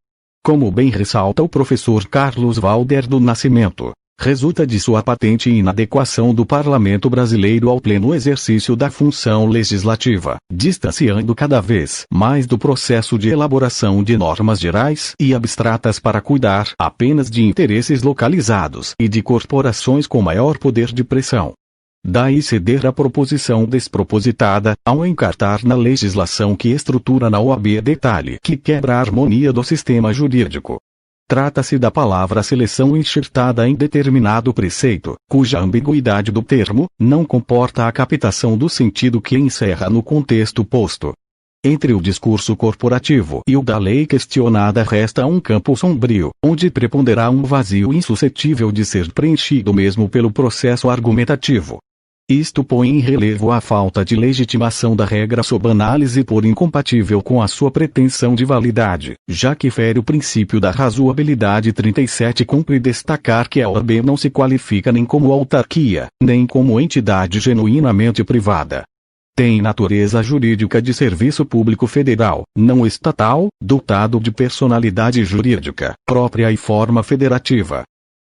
Como bem ressalta o professor Carlos Valder do Nascimento, resulta de sua patente inadequação do Parlamento brasileiro ao pleno exercício da função legislativa, distanciando cada vez mais do processo de elaboração de normas gerais e abstratas para cuidar apenas de interesses localizados e de corporações com maior poder de pressão. Daí ceder à proposição despropositada, ao encartar na legislação que estrutura na OAB detalhe que quebra a harmonia do sistema jurídico. Trata-se da palavra seleção enxertada em determinado preceito, cuja ambiguidade do termo não comporta a captação do sentido que encerra no contexto posto. Entre o discurso corporativo e o da lei questionada resta um campo sombrio, onde preponderá um vazio insuscetível de ser preenchido mesmo pelo processo argumentativo. Isto põe em relevo a falta de legitimação da regra sob análise por incompatível com a sua pretensão de validade, já que fere o princípio da razoabilidade. 37 Cumpre destacar que a OAB não se qualifica nem como autarquia, nem como entidade genuinamente privada. Tem natureza jurídica de serviço público federal, não estatal, dotado de personalidade jurídica própria e forma federativa.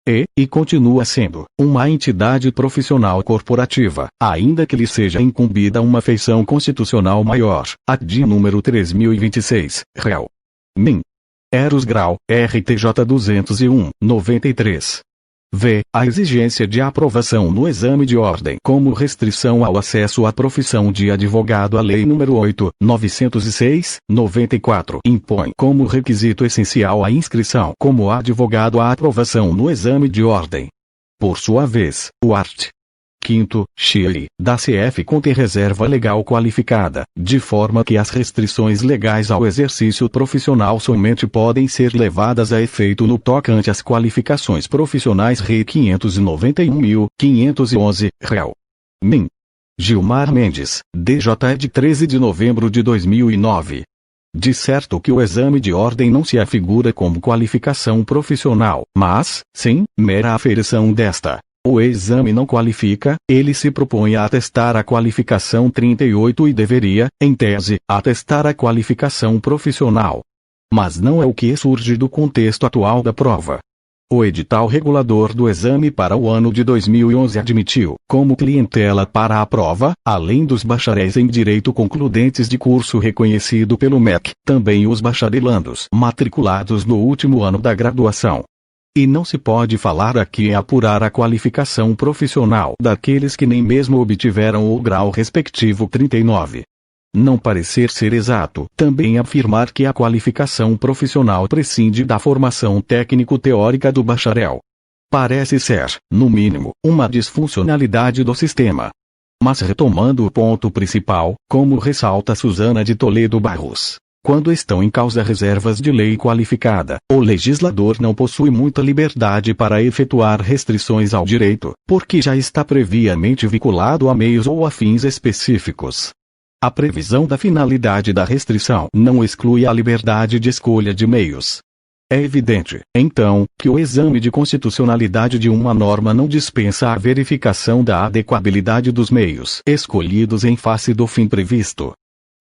E continua sendo uma entidade profissional corporativa, ainda que lhe seja incumbida uma feição constitucional maior, AD número 3026, réu. Min. Eros Grau, RTJ 201, 93. V. A exigência de aprovação no exame de ordem como restrição ao acesso à profissão de advogado. A Lei nº 8, 906, 94 impõe como requisito essencial a inscrição como advogado à aprovação no exame de ordem. Por sua vez, o art. 5º, Chile, da CF contém reserva legal qualificada, de forma que as restrições legais ao exercício profissional somente podem ser levadas a efeito no tocante às qualificações profissionais. Rei 591.511, réu. Min. Gilmar Mendes, DJ de 13 de novembro de 2009. De certo que o exame de ordem não se afigura como qualificação profissional, mas, sim, mera aferição desta. O exame não qualifica, ele se propõe a atestar a qualificação. 38 E deveria, em tese, atestar a qualificação profissional. Mas não é o que surge do contexto atual da prova. O edital regulador do exame para o ano de 2011 admitiu, como clientela para a prova, além dos bacharéis em Direito concludentes de curso reconhecido pelo MEC, também os bacharelandos matriculados no último ano da graduação. E não se pode falar aqui em apurar a qualificação profissional daqueles que nem mesmo obtiveram o grau respectivo 39. Não parecer ser exato também afirmar que a qualificação profissional prescinde da formação técnico-teórica do bacharel. Parece ser, no mínimo, uma disfuncionalidade do sistema. Mas retomando o ponto principal, como ressalta Susana de Toledo Barros, quando estão em causa reservas de lei qualificada, o legislador não possui muita liberdade para efetuar restrições ao direito, porque já está previamente vinculado a meios ou a fins específicos. A previsão da finalidade da restrição não exclui a liberdade de escolha de meios. É evidente, então, que o exame de constitucionalidade de uma norma não dispensa a verificação da adequabilidade dos meios escolhidos em face do fim previsto.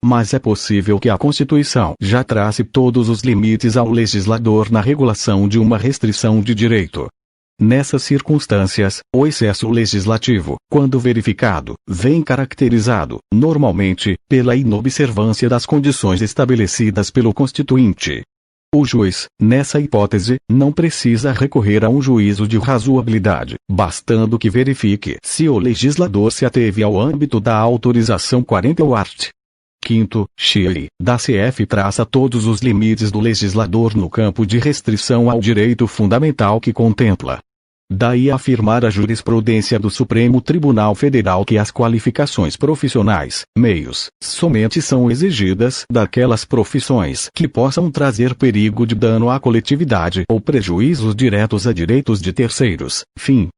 Mas é possível que a Constituição já trace todos os limites ao legislador na regulação de uma restrição de direito. Nessas circunstâncias, o excesso legislativo, quando verificado, vem caracterizado, normalmente, pela inobservância das condições estabelecidas pelo Constituinte. O juiz, nessa hipótese, não precisa recorrer a um juízo de razoabilidade, bastando que verifique se o legislador se ateve ao âmbito da autorização 40 ou art. 5º, Chile, da CF traça todos os limites do legislador no campo de restrição ao direito fundamental que contempla. Daí afirmar a jurisprudência do Supremo Tribunal Federal que as qualificações profissionais, meios, somente são exigidas daquelas profissões que possam trazer perigo de dano à coletividade ou prejuízos diretos a direitos de terceiros, fim.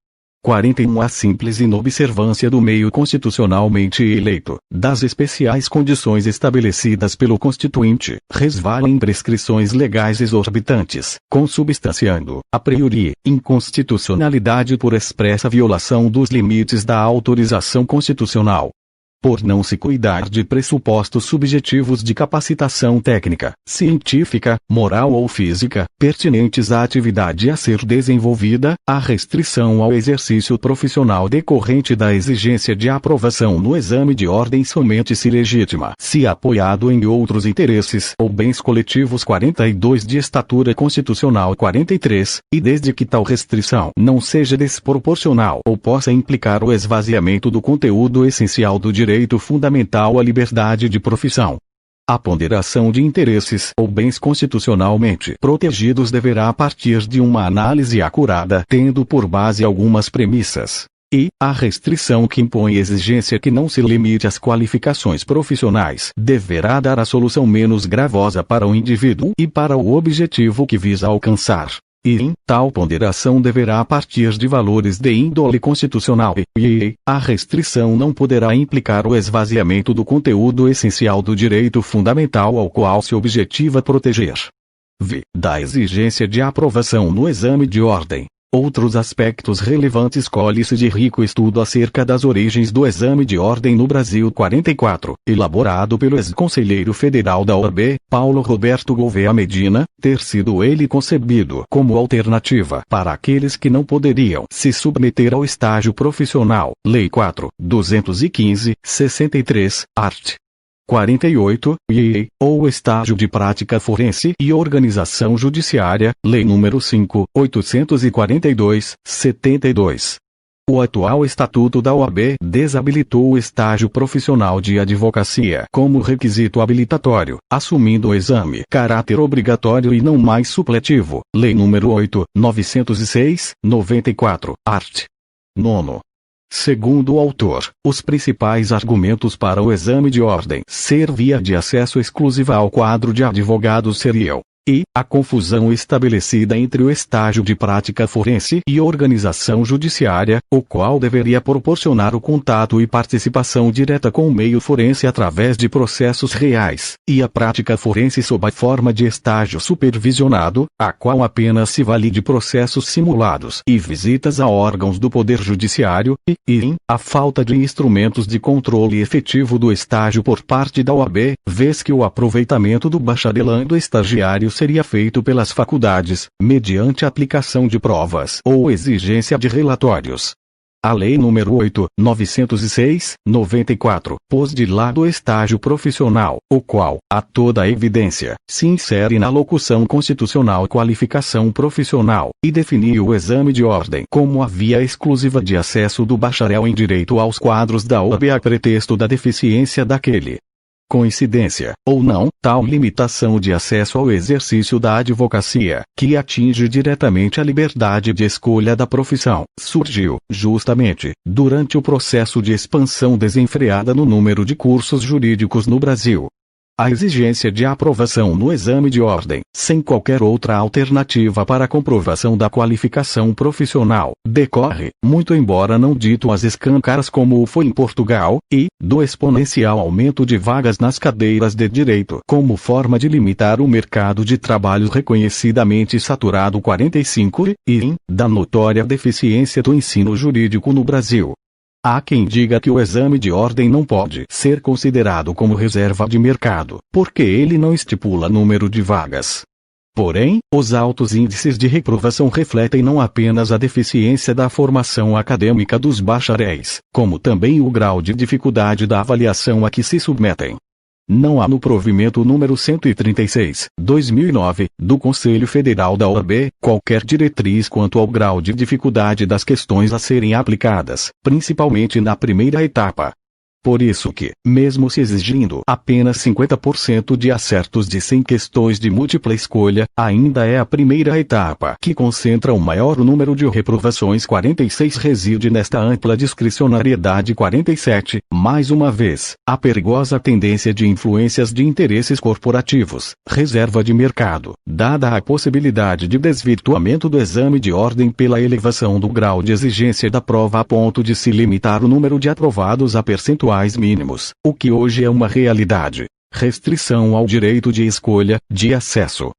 41. A simples inobservância do meio constitucionalmente eleito, das especiais condições estabelecidas pelo Constituinte, resvala em prescrições legais exorbitantes, consubstanciando, a priori, inconstitucionalidade por expressa violação dos limites da autorização constitucional. Por não se cuidar de pressupostos subjetivos de capacitação técnica, científica, moral ou física, pertinentes à atividade a ser desenvolvida, a restrição ao exercício profissional decorrente da exigência de aprovação no exame de ordem somente se legitima se apoiado em outros interesses ou bens coletivos 42 de Estatura Constitucional 43, e desde que tal restrição não seja desproporcional ou possa implicar o esvaziamento do conteúdo essencial do direito fundamental à liberdade de profissão. A ponderação de interesses ou bens constitucionalmente protegidos deverá partir de uma análise acurada, tendo por base algumas premissas. E, a restrição que impõe exigência que não se limite às qualificações profissionais deverá dar a solução menos gravosa para o indivíduo e para o objetivo que visa alcançar. E, tal ponderação deverá partir de valores de índole constitucional e, a restrição não poderá implicar o esvaziamento do conteúdo essencial do direito fundamental ao qual se objetiva proteger. V. Da exigência de aprovação no exame de ordem. Outros aspectos relevantes colhe-se de rico estudo acerca das origens do exame de ordem no Brasil 44, elaborado pelo ex-conselheiro federal da OAB, Paulo Roberto Gouveia Medina, ter sido ele concebido como alternativa para aqueles que não poderiam se submeter ao estágio profissional, Lei 4.215, 63, art. 48, ou estágio de prática forense e organização judiciária, Lei nº 5.842, 72. O atual Estatuto da OAB desabilitou o estágio profissional de advocacia como requisito habilitatório, assumindo o exame caráter obrigatório e não mais supletivo, Lei nº 8.906, 94, art. 9. Segundo o autor, os principais argumentos para o exame de ordem ser via de acesso exclusiva ao quadro de advogados seriam: e a confusão estabelecida entre o estágio de prática forense e organização judiciária, o qual deveria proporcionar o contato e participação direta com o meio forense através de processos reais, e a prática forense sob a forma de estágio supervisionado, a qual apenas se vale de processos simulados e visitas a órgãos do Poder Judiciário, e a falta de instrumentos de controle efetivo do estágio por parte da OAB, vez que o aproveitamento do bacharelando estagiário seria feito pelas faculdades, mediante aplicação de provas ou exigência de relatórios. A Lei nº 8.906, 94, pôs de lado o estágio profissional, o qual, a toda evidência, se insere na locução constitucional qualificação profissional, e definiu o exame de ordem como a via exclusiva de acesso do bacharel em direito aos quadros da OAB a pretexto da deficiência daquele. Coincidência, ou não, tal limitação de acesso ao exercício da advocacia, que atinge diretamente a liberdade de escolha da profissão, surgiu, justamente, durante o processo de expansão desenfreada no número de cursos jurídicos no Brasil. A exigência de aprovação no exame de ordem, sem qualquer outra alternativa para a comprovação da qualificação profissional, decorre, muito embora não dito às escâncaras como foi em Portugal, e, do exponencial aumento de vagas nas cadeiras de direito como forma de limitar o mercado de trabalho reconhecidamente saturado 45 e, da notória deficiência do ensino jurídico no Brasil. Há quem diga que o exame de ordem não pode ser considerado como reserva de mercado, porque ele não estipula número de vagas. Porém, os altos índices de reprovação refletem não apenas a deficiência da formação acadêmica dos bacharéis, como também o grau de dificuldade da avaliação a que se submetem. Não há no provimento número 136, 2009, do Conselho Federal da OAB, qualquer diretriz quanto ao grau de dificuldade das questões a serem aplicadas, principalmente na primeira etapa. Por isso que, mesmo se exigindo apenas 50% de acertos de 100 questões de múltipla escolha, ainda é a primeira etapa que concentra o maior número de reprovações. 46 reside nesta ampla discricionariedade. 47, mais uma vez, a perigosa tendência de influências de interesses corporativos, reserva de mercado, dada a possibilidade de desvirtuamento do exame de ordem pela elevação do grau de exigência da prova a ponto de se limitar o número de aprovados a percentuais mínimos, o que hoje é uma realidade. Restrição ao direito de escolha, de acesso.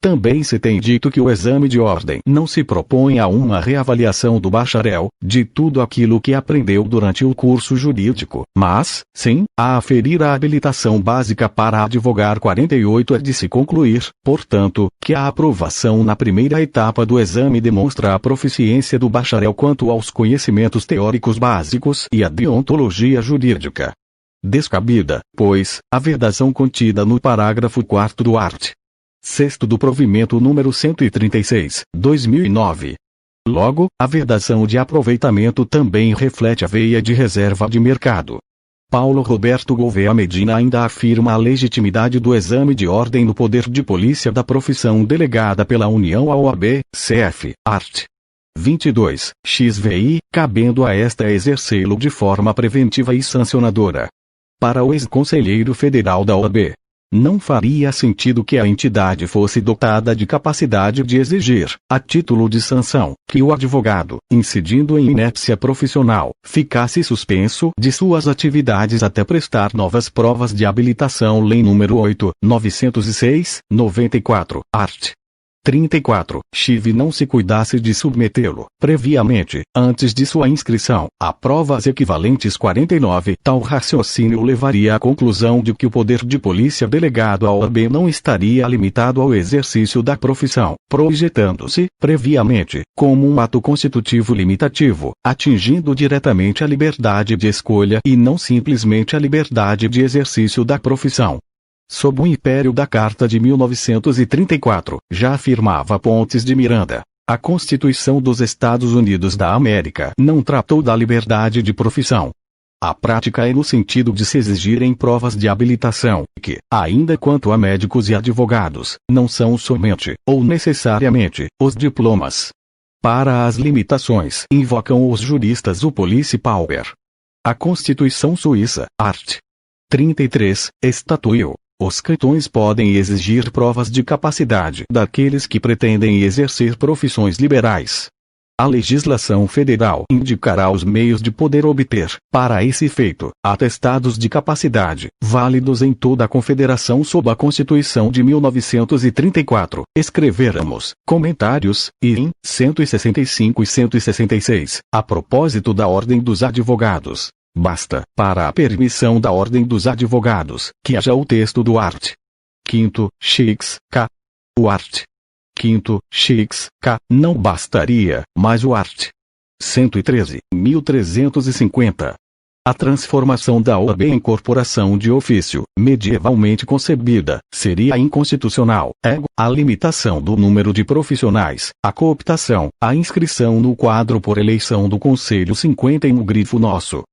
Também se tem dito que o exame de ordem não se propõe a uma reavaliação do bacharel, de tudo aquilo que aprendeu durante o curso jurídico, mas, sim, a aferir a habilitação básica para advogar. 48 é de se concluir, portanto, que a aprovação na primeira etapa do exame demonstra a proficiência do bacharel quanto aos conhecimentos teóricos básicos e a deontologia jurídica. Descabida, pois, a vedação contida no parágrafo 4º do art. 6º do provimento número 136, 2009. Logo, a vedação de aproveitamento também reflete a veia de reserva de mercado. Paulo Roberto Gouveia Medina ainda afirma a legitimidade do exame de ordem no poder de polícia da profissão delegada pela União à OAB, CF, art. 22, XVI, cabendo a esta exercê-lo de forma preventiva e sancionadora. Para o ex-conselheiro federal da OAB, não faria sentido que a entidade fosse dotada de capacidade de exigir, a título de sanção, que o advogado, incidindo em inépcia profissional, ficasse suspenso de suas atividades até prestar novas provas de habilitação. Lei nº 8.906, 94, art. 34, Chive não se cuidasse de submetê-lo, previamente, antes de sua inscrição, a provas equivalentes. 49, tal raciocínio levaria à conclusão de que o poder de polícia delegado à OAB não estaria limitado ao exercício da profissão, projetando-se, previamente, como um ato constitutivo limitativo, atingindo diretamente a liberdade de escolha e não simplesmente a liberdade de exercício da profissão. Sob o império da Carta de 1934, já afirmava Pontes de Miranda, a Constituição dos Estados Unidos da América não tratou da liberdade de profissão. A prática é no sentido de se exigirem provas de habilitação, que, ainda quanto a médicos e advogados, não são somente, ou necessariamente, os diplomas. Para as limitações, invocam os juristas o Police Power. A Constituição Suíça, art. 33, estatuiu: os cantões podem exigir provas de capacidade daqueles que pretendem exercer profissões liberais. A legislação federal indicará os meios de poder obter, para esse efeito, atestados de capacidade, válidos em toda a Confederação sob a Constituição de 1934. Escreveramos comentários, e em 165 e 166, a propósito da Ordem dos Advogados. Basta, para a permissão da Ordem dos Advogados, que haja o texto do art. 5º, X, K. O art. 5º, x, k, não bastaria, mas o art. 113.350. A transformação da OAB em corporação de ofício, medievalmente concebida, seria inconstitucional. A limitação do número de profissionais, a cooptação, a inscrição no quadro por eleição do Conselho 50 no grifo nosso.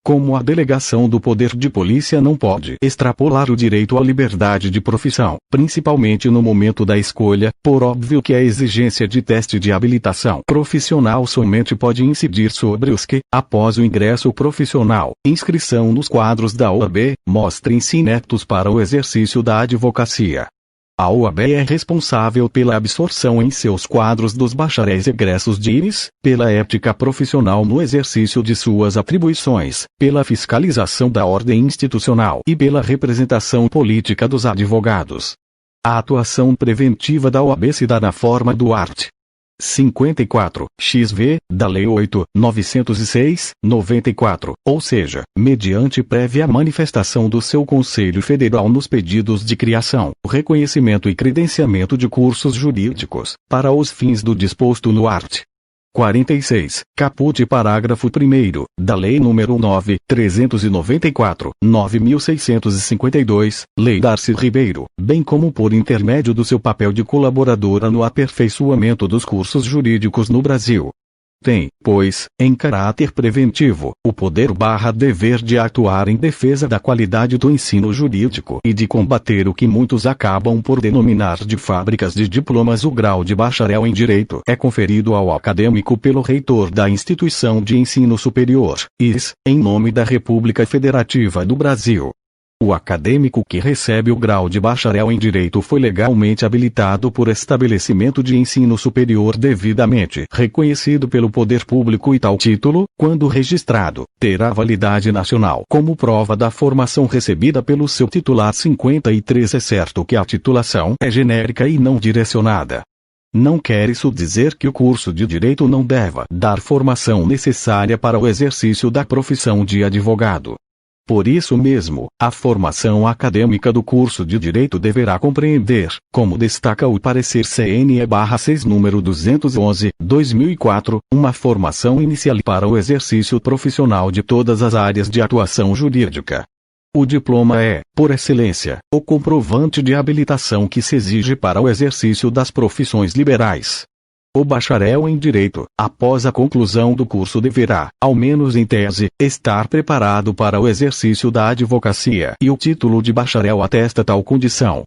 Como a delegação do poder de polícia não pode extrapolar o direito à liberdade de profissão, principalmente no momento da escolha, por óbvio que a exigência de teste de habilitação profissional somente pode incidir sobre os que, após o ingresso profissional, inscrição nos quadros da OAB, mostrem-se ineptos para o exercício da advocacia. A OAB é responsável pela absorção em seus quadros dos bacharéis egressos de IRES, pela ética profissional no exercício de suas atribuições, pela fiscalização da ordem institucional e pela representação política dos advogados. A atuação preventiva da OAB se dá na forma do art. 54, XV, da Lei 8.906/94, ou seja, mediante prévia manifestação do seu Conselho Federal nos pedidos de criação, reconhecimento e credenciamento de cursos jurídicos, para os fins do disposto no art. 46, caput parágrafo 1º, da Lei nº 9.394/9652, Lei Darcy Ribeiro, bem como por intermédio do seu papel de colaboradora no aperfeiçoamento dos cursos jurídicos no Brasil. Tem, pois, em caráter preventivo, o poder/dever de atuar em defesa da qualidade do ensino jurídico e de combater o que muitos acabam por denominar de fábricas de diplomas. O grau de bacharel em Direito é conferido ao acadêmico pelo reitor da instituição de ensino superior, IS, em nome da República Federativa do Brasil. O acadêmico que recebe o grau de bacharel em Direito foi legalmente habilitado por estabelecimento de ensino superior devidamente reconhecido pelo poder público e tal título, quando registrado, terá validade nacional como prova da formação recebida pelo seu titular. 53 É certo que a titulação é genérica e não direcionada. Não quer isso dizer que o curso de Direito não deva dar formação necessária para o exercício da profissão de advogado. Por isso mesmo, a formação acadêmica do curso de Direito deverá compreender, como destaca o parecer CNE/6 número 211/2004, uma formação inicial para o exercício profissional de todas as áreas de atuação jurídica. O diploma é, por excelência, o comprovante de habilitação que se exige para o exercício das profissões liberais. O bacharel em Direito, após a conclusão do curso deverá, ao menos em tese, estar preparado para o exercício da advocacia e o título de bacharel atesta tal condição.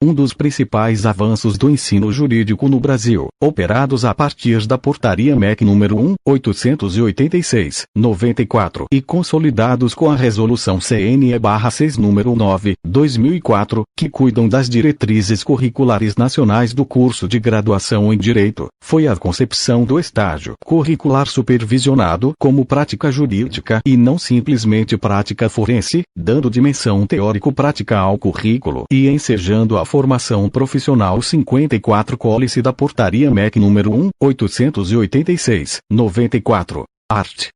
Um dos principais avanços do ensino jurídico no Brasil, operados a partir da Portaria MEC nº 1.886/94 e consolidados com a Resolução CNE/6 nº 9/2004, que cuidam das diretrizes curriculares nacionais do curso de graduação em Direito, foi a concepção do estágio curricular supervisionado como prática jurídica e não simplesmente prática forense, dando dimensão teórico-prática ao currículo e ensejando a formação profissional. 54 Cólice da Portaria MEC nº 1.886/94, art.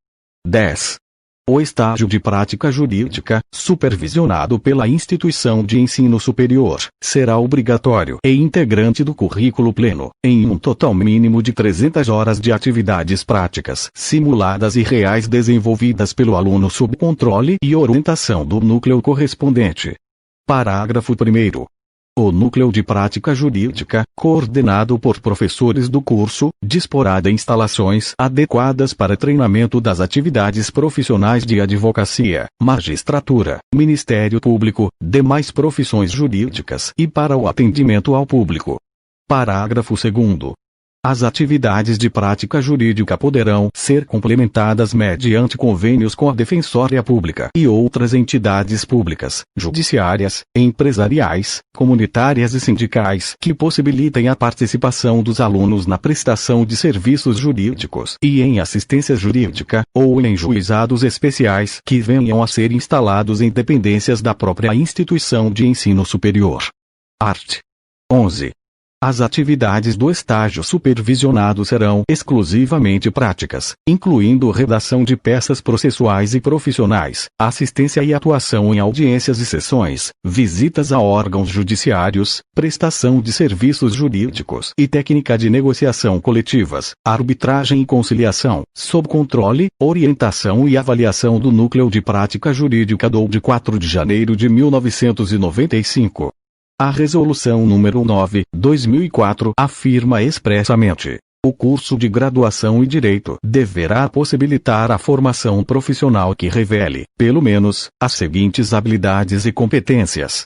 10. O estágio de prática jurídica, supervisionado pela instituição de ensino superior, será obrigatório e integrante do currículo pleno, em um total mínimo de 300 horas de atividades práticas simuladas e reais desenvolvidas pelo aluno sob controle e orientação do núcleo correspondente. Parágrafo 1º. O núcleo de prática jurídica, coordenado por professores do curso, disporá de instalações adequadas para treinamento das atividades profissionais de advocacia, magistratura, Ministério Público, demais profissões jurídicas e para o atendimento ao público. Parágrafo 2º. As atividades de prática jurídica poderão ser complementadas mediante convênios com a Defensoria Pública e outras entidades públicas, judiciárias, empresariais, comunitárias e sindicais que possibilitem a participação dos alunos na prestação de serviços jurídicos e em assistência jurídica, ou em juizados especiais que venham a ser instalados em dependências da própria instituição de ensino superior. Art. 11. As atividades do estágio supervisionado serão exclusivamente práticas, incluindo redação de peças processuais e profissionais, assistência e atuação em audiências e sessões, visitas a órgãos judiciários, prestação de serviços jurídicos e técnica de negociação coletivas, arbitragem e conciliação, sob controle, orientação e avaliação do Núcleo de Prática Jurídica de 4 de janeiro de 1995. A Resolução número 9/2004 afirma expressamente: o curso de graduação em Direito deverá possibilitar a formação profissional que revele, pelo menos, as seguintes habilidades e competências: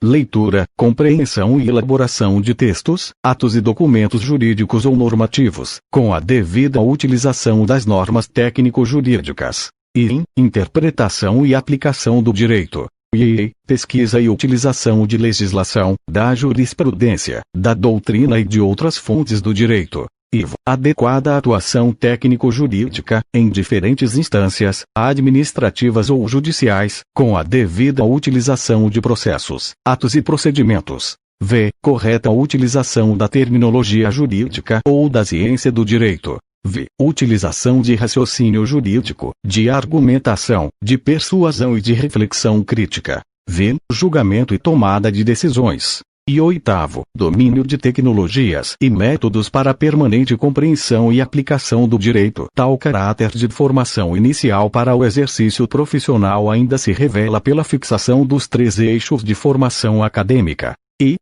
leitura, compreensão e elaboração de textos, atos e documentos jurídicos ou normativos, com a devida utilização das normas técnico-jurídicas, interpretação e aplicação do direito, pesquisa e utilização de legislação, da jurisprudência, da doutrina e de outras fontes do direito. Adequada atuação técnico-jurídica, em diferentes instâncias, administrativas ou judiciais, com a devida utilização de processos, atos e procedimentos. Correta utilização da terminologia jurídica ou da ciência do direito. Utilização de raciocínio jurídico, de argumentação, de persuasão e de reflexão crítica. Julgamento e tomada de decisões. E 8º, domínio de tecnologias e métodos para a permanente compreensão e aplicação do direito. Tal caráter de formação inicial para o exercício profissional ainda se revela pela fixação dos 3 eixos de formação acadêmica.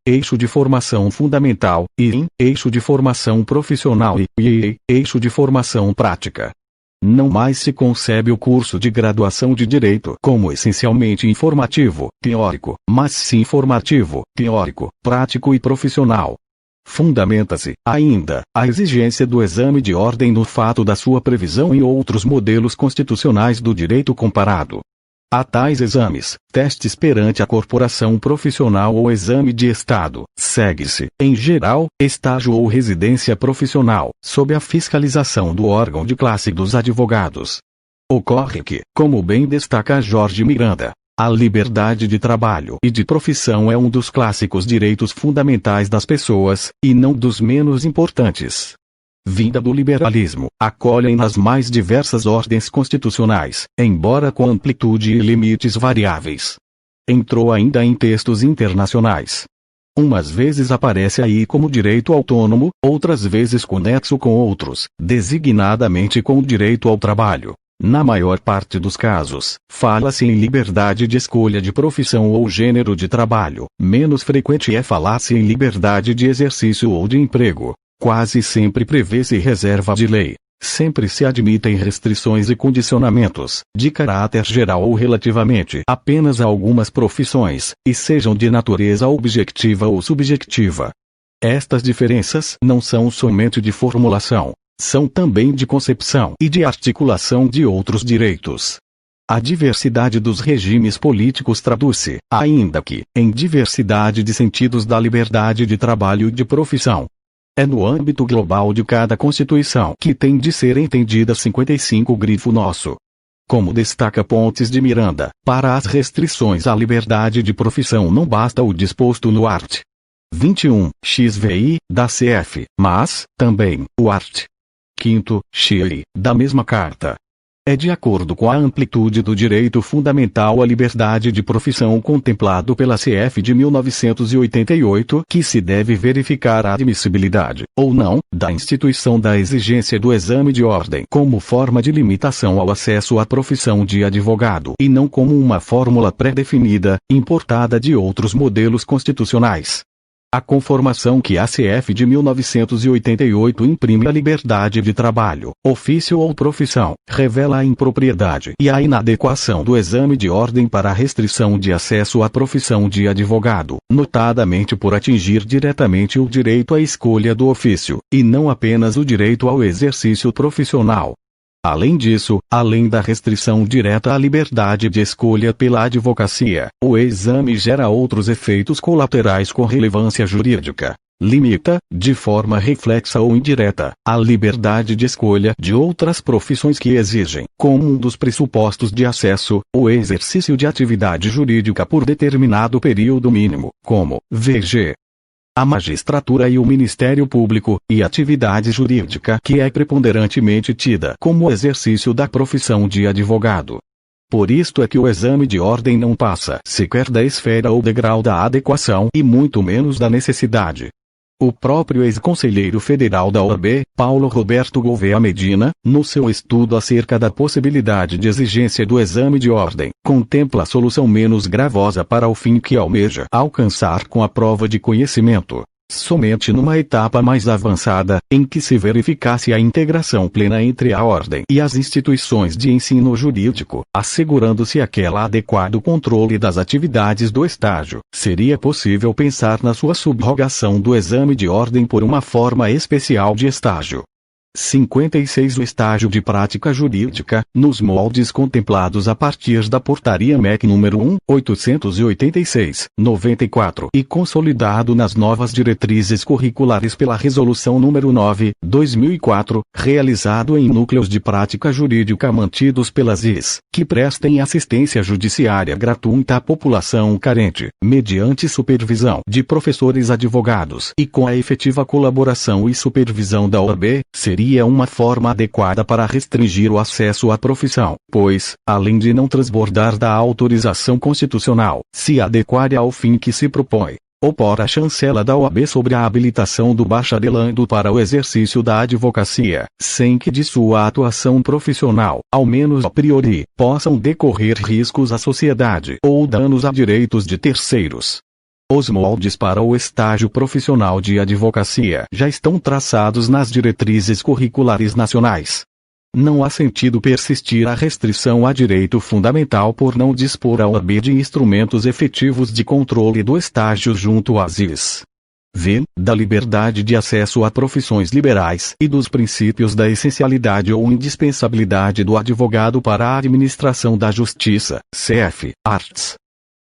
Eixo de formação fundamental, eixo de formação profissional e eixo de formação prática. Não mais se concebe o curso de graduação de Direito como essencialmente informativo, teórico, mas sim formativo, teórico, prático e profissional. Fundamenta-se, ainda, a exigência do exame de ordem no fato da sua previsão em outros modelos constitucionais do direito comparado. A tais exames, testes perante a corporação profissional ou exame de estado, segue-se, em geral, estágio ou residência profissional, sob a fiscalização do órgão de classe dos advogados. Ocorre que, como bem destaca Jorge Miranda, a liberdade de trabalho e de profissão é um dos clássicos direitos fundamentais das pessoas, e não dos menos importantes. Vinda do liberalismo, acolhem nas mais diversas ordens constitucionais, embora com amplitude e limites variáveis. Entrou ainda em textos internacionais. Umas vezes aparece aí como direito autônomo, outras vezes conexo com outros, designadamente com o direito ao trabalho. Na maior parte dos casos, fala-se em liberdade de escolha de profissão ou gênero de trabalho, menos frequente é falar-se em liberdade de exercício ou de emprego. Quase sempre prevê-se reserva de lei. Sempre se admitem restrições e condicionamentos, de caráter geral ou relativamente apenas a algumas profissões, e sejam de natureza objetiva ou subjetiva. Estas diferenças não são somente de formulação, são também de concepção e de articulação de outros direitos. A diversidade dos regimes políticos traduz-se, ainda que, em diversidade de sentidos da liberdade de trabalho e de profissão. É no âmbito global de cada Constituição que tem de ser entendida 55 grifo nosso. Como destaca Pontes de Miranda, para as restrições à liberdade de profissão não basta o disposto no art. 21, XVI, da CF, mas, também, o art. 5º, XI, da mesma carta. É de acordo com a amplitude do direito fundamental à liberdade de profissão contemplado pela CF de 1988 que se deve verificar a admissibilidade, ou não, da instituição da exigência do exame de ordem como forma de limitação ao acesso à profissão de advogado e não como uma fórmula pré-definida, importada de outros modelos constitucionais. A conformação que a CF de 1988 imprime à liberdade de trabalho, ofício ou profissão, revela a impropriedade e a inadequação do exame de ordem para a restrição de acesso à profissão de advogado, notadamente por atingir diretamente o direito à escolha do ofício, e não apenas o direito ao exercício profissional. Além disso, além da restrição direta à liberdade de escolha pela advocacia, o exame gera outros efeitos colaterais com relevância jurídica. Limita, de forma reflexa ou indireta, a liberdade de escolha de outras profissões que exigem, como um dos pressupostos de acesso, o exercício de atividade jurídica por determinado período mínimo, como, vg. a magistratura e o Ministério Público, e atividade jurídica que é preponderantemente tida como exercício da profissão de advogado. Por isto é que o exame de ordem não passa sequer da esfera ou degrau da adequação e muito menos da necessidade. O próprio ex-conselheiro federal da OAB, Paulo Roberto Gouveia Medina, no seu estudo acerca da possibilidade de exigência do exame de ordem, contempla a solução menos gravosa para o fim que almeja alcançar com a prova de conhecimento. Somente numa etapa mais avançada, em que se verificasse a integração plena entre a ordem e as instituições de ensino jurídico, assegurando-se aquele adequado controle das atividades do estágio, seria possível pensar na sua subrogação do exame de ordem por uma forma especial de estágio. 56. O estágio de prática jurídica, nos moldes contemplados a partir da Portaria MEC número 1.886/94 e consolidado nas novas diretrizes curriculares pela Resolução número 9/2004, realizado em núcleos de prática jurídica mantidos pelas IS, que prestem assistência judiciária gratuita à população carente, mediante supervisão de professores advogados e com a efetiva colaboração e supervisão da OAB, seria uma forma adequada para restringir o acesso à profissão, pois, além de não transbordar da autorização constitucional, se adequar ao fim que se propõe. Opor a chancela da OAB sobre a habilitação do bacharelando para o exercício da advocacia, sem que de sua atuação profissional, ao menos a priori, possam decorrer riscos à sociedade ou danos a direitos de terceiros. Os moldes para o estágio profissional de advocacia já estão traçados nas diretrizes curriculares nacionais. Não há sentido persistir a restrição a direito fundamental por não dispor a OAB de instrumentos efetivos de controle do estágio junto às IS. V. Da liberdade de acesso a profissões liberais e dos princípios da essencialidade ou indispensabilidade do advogado para a administração da justiça, cf. arts.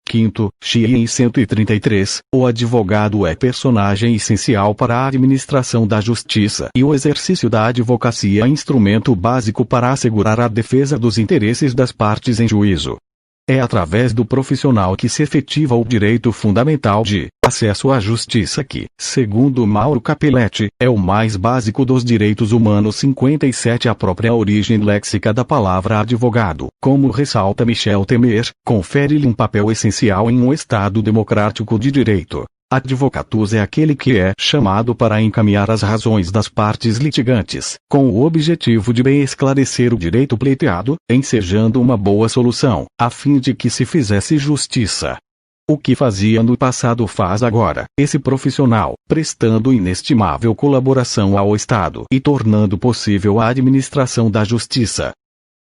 5º, em 133, o advogado é personagem essencial para a administração da justiça e o exercício da advocacia é instrumento básico para assegurar a defesa dos interesses das partes em juízo. É através do profissional que se efetiva o direito fundamental de acesso à justiça que, segundo Mauro Capelletti, é o mais básico dos direitos humanos. 57. A própria origem léxica da palavra advogado, como ressalta Michel Temer, confere-lhe um papel essencial em um Estado democrático de direito. Advocatus é aquele que é chamado para encaminhar as razões das partes litigantes, com o objetivo de bem esclarecer o direito pleiteado, ensejando uma boa solução, a fim de que se fizesse justiça. O que fazia no passado faz agora, esse profissional, prestando inestimável colaboração ao Estado e tornando possível a administração da justiça.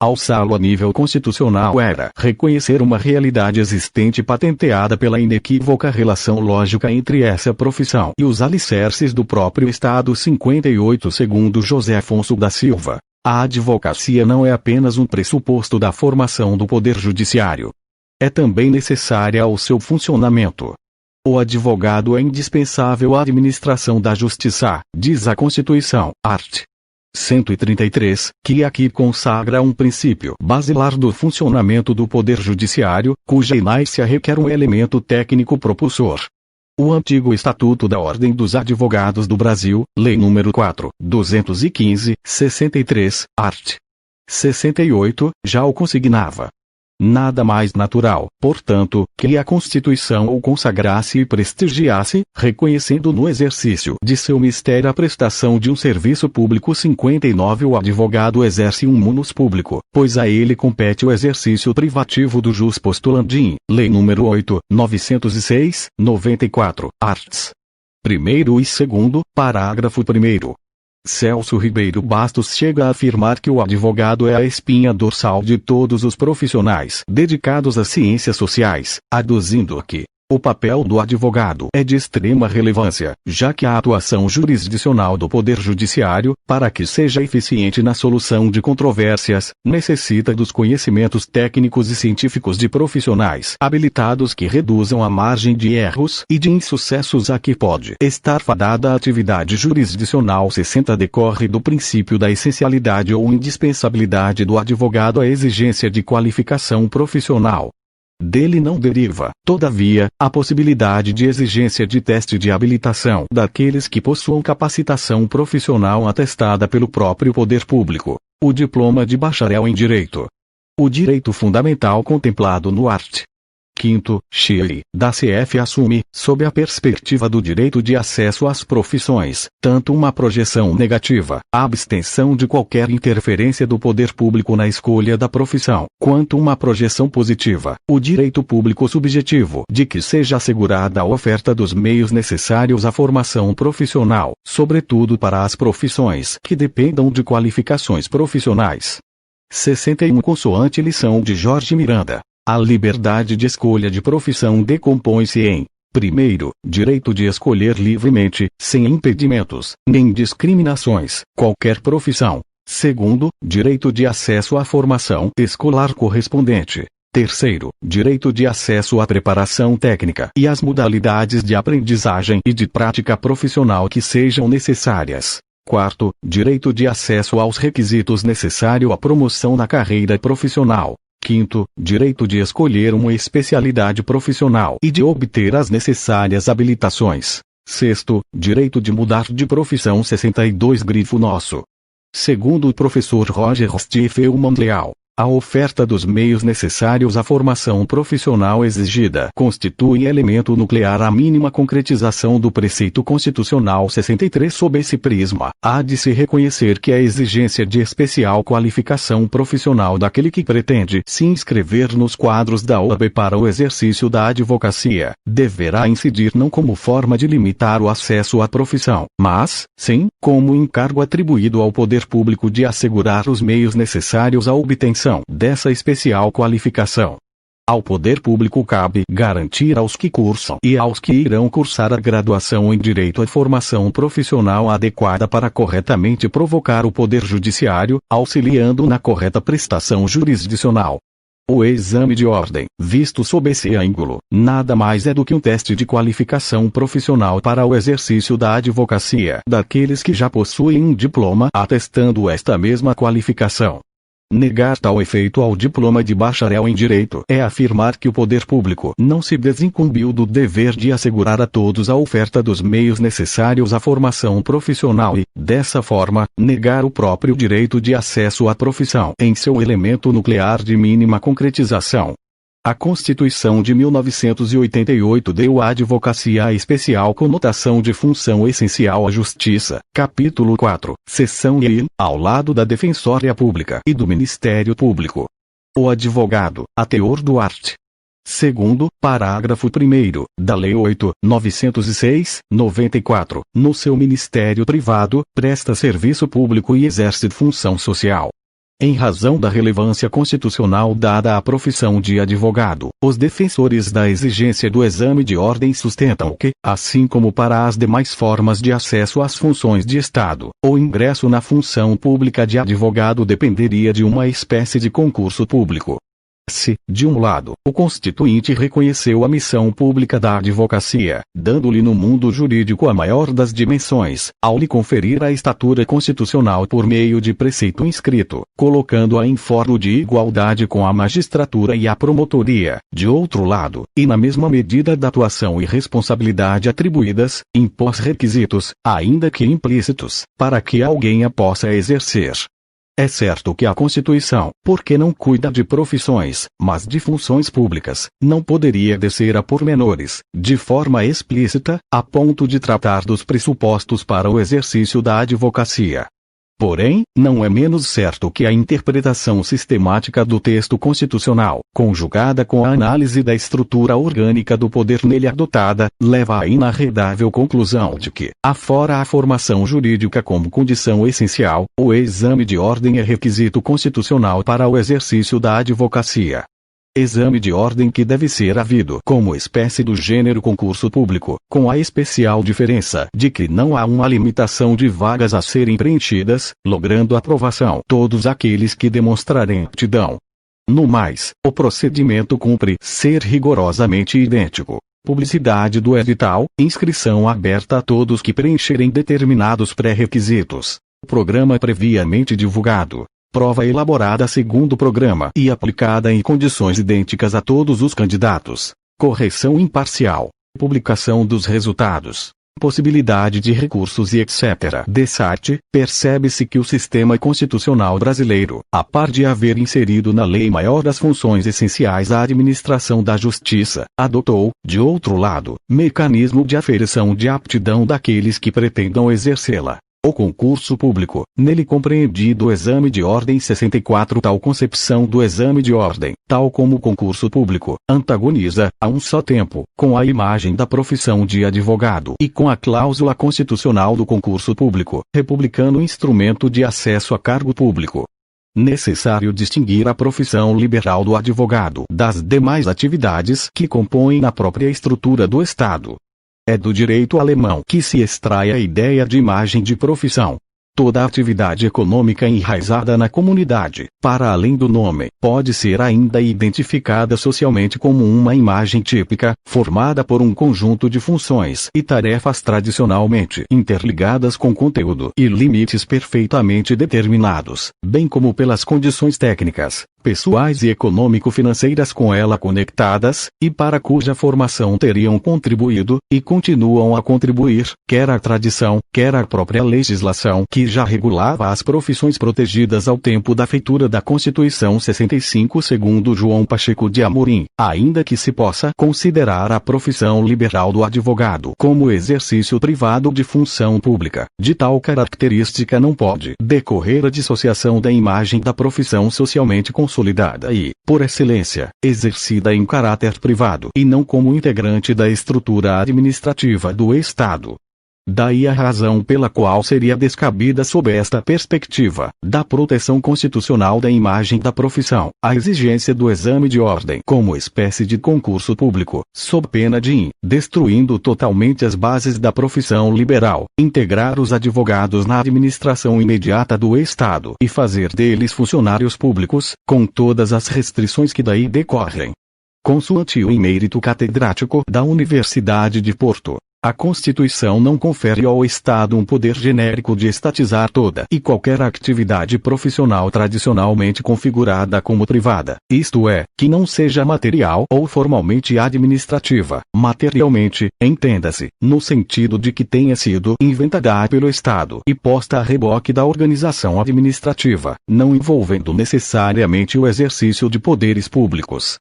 Alçá-lo a nível constitucional era reconhecer uma realidade existente patenteada pela inequívoca relação lógica entre essa profissão e os alicerces do próprio Estado. 58. Segundo José Afonso da Silva, a advocacia não é apenas um pressuposto da formação do poder judiciário. É também necessária ao seu funcionamento. O advogado é indispensável à administração da justiça, diz a Constituição, art. 133, que aqui consagra um princípio basilar do funcionamento do Poder Judiciário, cuja inércia requer um elemento técnico propulsor. O antigo Estatuto da Ordem dos Advogados do Brasil, Lei nº 4.215, 63, art. 68, já o consignava. Nada mais natural, portanto, que a Constituição o consagrasse e prestigiasse, reconhecendo no exercício de seu mistério a prestação de um serviço público. 59. O advogado exerce um munus público, pois a ele compete o exercício privativo do jus postulandi, Lei nº 8.906, 94, arts. 1º e 2º, parágrafo 1º. Celso Ribeiro Bastos chega a afirmar que o advogado é a espinha dorsal de todos os profissionais dedicados às ciências sociais, aduzindo que o papel do advogado é de extrema relevância, já que a atuação jurisdicional do Poder Judiciário, para que seja eficiente na solução de controvérsias, necessita dos conhecimentos técnicos e científicos de profissionais habilitados que reduzam a margem de erros e de insucessos a que pode estar fadada a atividade jurisdicional. 60. Decorre do princípio da essencialidade ou indispensabilidade do advogado a exigência de qualificação profissional. Dele não deriva, todavia, a possibilidade de exigência de teste de habilitação daqueles que possuam capacitação profissional atestada pelo próprio poder público, o diploma de bacharel em Direito. O direito fundamental contemplado no art. 5º, Chile, da CF assume, sob a perspectiva do direito de acesso às profissões, tanto uma projeção negativa, a abstenção de qualquer interferência do poder público na escolha da profissão, quanto uma projeção positiva, o direito público subjetivo de que seja assegurada a oferta dos meios necessários à formação profissional, sobretudo para as profissões que dependam de qualificações profissionais. 61 Consoante lição de Jorge Miranda. A liberdade de escolha de profissão decompõe-se em: primeiro, direito de escolher livremente, sem impedimentos, nem discriminações, qualquer profissão. Segundo, direito de acesso à formação escolar correspondente. Terceiro, direito de acesso à preparação técnica e às modalidades de aprendizagem e de prática profissional que sejam necessárias. Quarto, direito de acesso aos requisitos necessários à promoção na carreira profissional. Quinto, direito de escolher uma especialidade profissional e de obter as necessárias habilitações. Sexto, direito de mudar de profissão. 62 Grifo Nosso. Segundo o professor Roger Stiefelman Leal, a oferta dos meios necessários à formação profissional exigida constitui elemento nuclear à mínima concretização do preceito constitucional 63. Sob esse prisma, há de se reconhecer que a exigência de especial qualificação profissional daquele que pretende se inscrever nos quadros da OAB para o exercício da advocacia, deverá incidir não como forma de limitar o acesso à profissão, mas, sim, como encargo atribuído ao poder público de assegurar os meios necessários à obtenção dessa especial qualificação. Ao poder público cabe garantir aos que cursam e aos que irão cursar a graduação em direito à formação profissional adequada para corretamente provocar o poder judiciário, auxiliando na correta prestação jurisdicional. O exame de ordem, visto sob esse ângulo, nada mais é do que um teste de qualificação profissional para o exercício da advocacia daqueles que já possuem um diploma atestando esta mesma qualificação. Negar tal efeito ao diploma de bacharel em Direito é afirmar que o poder público não se desincumbiu do dever de assegurar a todos a oferta dos meios necessários à formação profissional e, dessa forma, negar o próprio direito de acesso à profissão em seu elemento nuclear de mínima concretização. A Constituição de 1988 deu à advocacia a especial conotação de função essencial à justiça, capítulo 4, seção I, ao lado da Defensoria Pública e do Ministério Público. O advogado, a teor do art. Segundo, parágrafo 1º, da Lei 8.906, 94, no seu ministério privado, presta serviço público e exerce função social. Em razão da relevância constitucional dada à profissão de advogado, os defensores da exigência do exame de ordem sustentam que, assim como para as demais formas de acesso às funções de Estado, o ingresso na função pública de advogado dependeria de uma espécie de concurso público. Se, de um lado, o Constituinte reconheceu a missão pública da advocacia, dando-lhe no mundo jurídico a maior das dimensões, ao lhe conferir a estatura constitucional por meio de preceito inscrito, colocando-a em foro de igualdade com a magistratura e a promotoria, de outro lado, e na mesma medida da atuação e responsabilidade atribuídas, impôs requisitos, ainda que implícitos, para que alguém a possa exercer. É certo que a Constituição, porque não cuida de profissões, mas de funções públicas, não poderia descer a pormenores, de forma explícita, a ponto de tratar dos pressupostos para o exercício da advocacia. Porém, não é menos certo que a interpretação sistemática do texto constitucional, conjugada com a análise da estrutura orgânica do poder nele adotada, leva à inarredável conclusão de que, afora a formação jurídica como condição essencial, o exame de ordem é requisito constitucional para o exercício da advocacia. Exame de ordem que deve ser havido como espécie do gênero concurso público, com a especial diferença de que não há uma limitação de vagas a serem preenchidas, logrando aprovação todos aqueles que demonstrarem aptidão. No mais, o procedimento cumpre ser rigorosamente idêntico. Publicidade do edital, inscrição aberta a todos que preencherem determinados pré-requisitos. Programa previamente divulgado. Prova elaborada segundo o programa e aplicada em condições idênticas a todos os candidatos. Correção imparcial. Publicação dos resultados. Possibilidade de recursos e etc. Dessart, percebe-se que o sistema constitucional brasileiro, a par de haver inserido na lei maior das funções essenciais à administração da justiça, adotou, de outro lado, mecanismo de aferição de aptidão daqueles que pretendam exercê-la. O concurso público, nele compreendido o exame de ordem 64. Tal concepção do exame de ordem, tal como o concurso público, antagoniza, a um só tempo, com a imagem da profissão de advogado e com a cláusula constitucional do concurso público, republicano instrumento de acesso a cargo público. Necessário distinguir a profissão liberal do advogado das demais atividades que compõem a própria estrutura do Estado. É do direito alemão que se extrai a ideia de imagem de profissão. Toda atividade econômica enraizada na comunidade, para além do nome, pode ser ainda identificada socialmente como uma imagem típica, formada por um conjunto de funções e tarefas tradicionalmente interligadas com conteúdo e limites perfeitamente determinados, bem como pelas condições técnicas, pessoais e econômico-financeiras com ela conectadas, e para cuja formação teriam contribuído, e continuam a contribuir, quer a tradição, quer a própria legislação que já regulava as profissões protegidas ao tempo da feitura da Constituição 65 segundo João Pacheco de Amorim, ainda que se possa considerar a profissão liberal do advogado como exercício privado de função pública. De tal característica não pode decorrer a dissociação da imagem da profissão socialmente consolidada e, por excelência, exercida em caráter privado e não como integrante da estrutura administrativa do Estado. Daí a razão pela qual seria descabida sob esta perspectiva, da proteção constitucional da imagem da profissão, a exigência do exame de ordem como espécie de concurso público, sob pena de, destruindo totalmente as bases da profissão liberal, integrar os advogados na administração imediata do Estado e fazer deles funcionários públicos, com todas as restrições que daí decorrem. Consoante o emérito catedrático da Universidade de Porto, a Constituição não confere ao Estado um poder genérico de estatizar toda e qualquer atividade profissional tradicionalmente configurada como privada, isto é, que não seja material ou formalmente administrativa. Materialmente, entenda-se, no sentido de que tenha sido inventada pelo Estado e posta a reboque da organização administrativa, não envolvendo necessariamente o exercício de poderes públicos.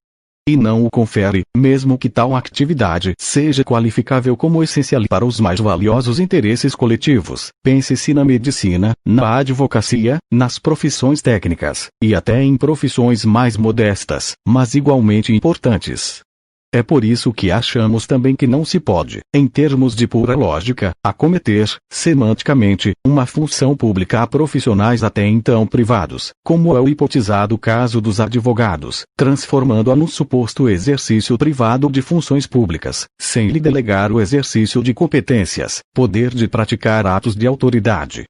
E não o confere, mesmo que tal atividade seja qualificável como essencial para os mais valiosos interesses coletivos. Pense-se na medicina, na advocacia, nas profissões técnicas, e até em profissões mais modestas, mas igualmente importantes. É por isso que achamos também que não se pode, em termos de pura lógica, acometer, semanticamente, uma função pública a profissionais até então privados, como é o hipotizado caso dos advogados, transformando-a num suposto exercício privado de funções públicas, sem lhe delegar o exercício de competências, poder de praticar atos de autoridade.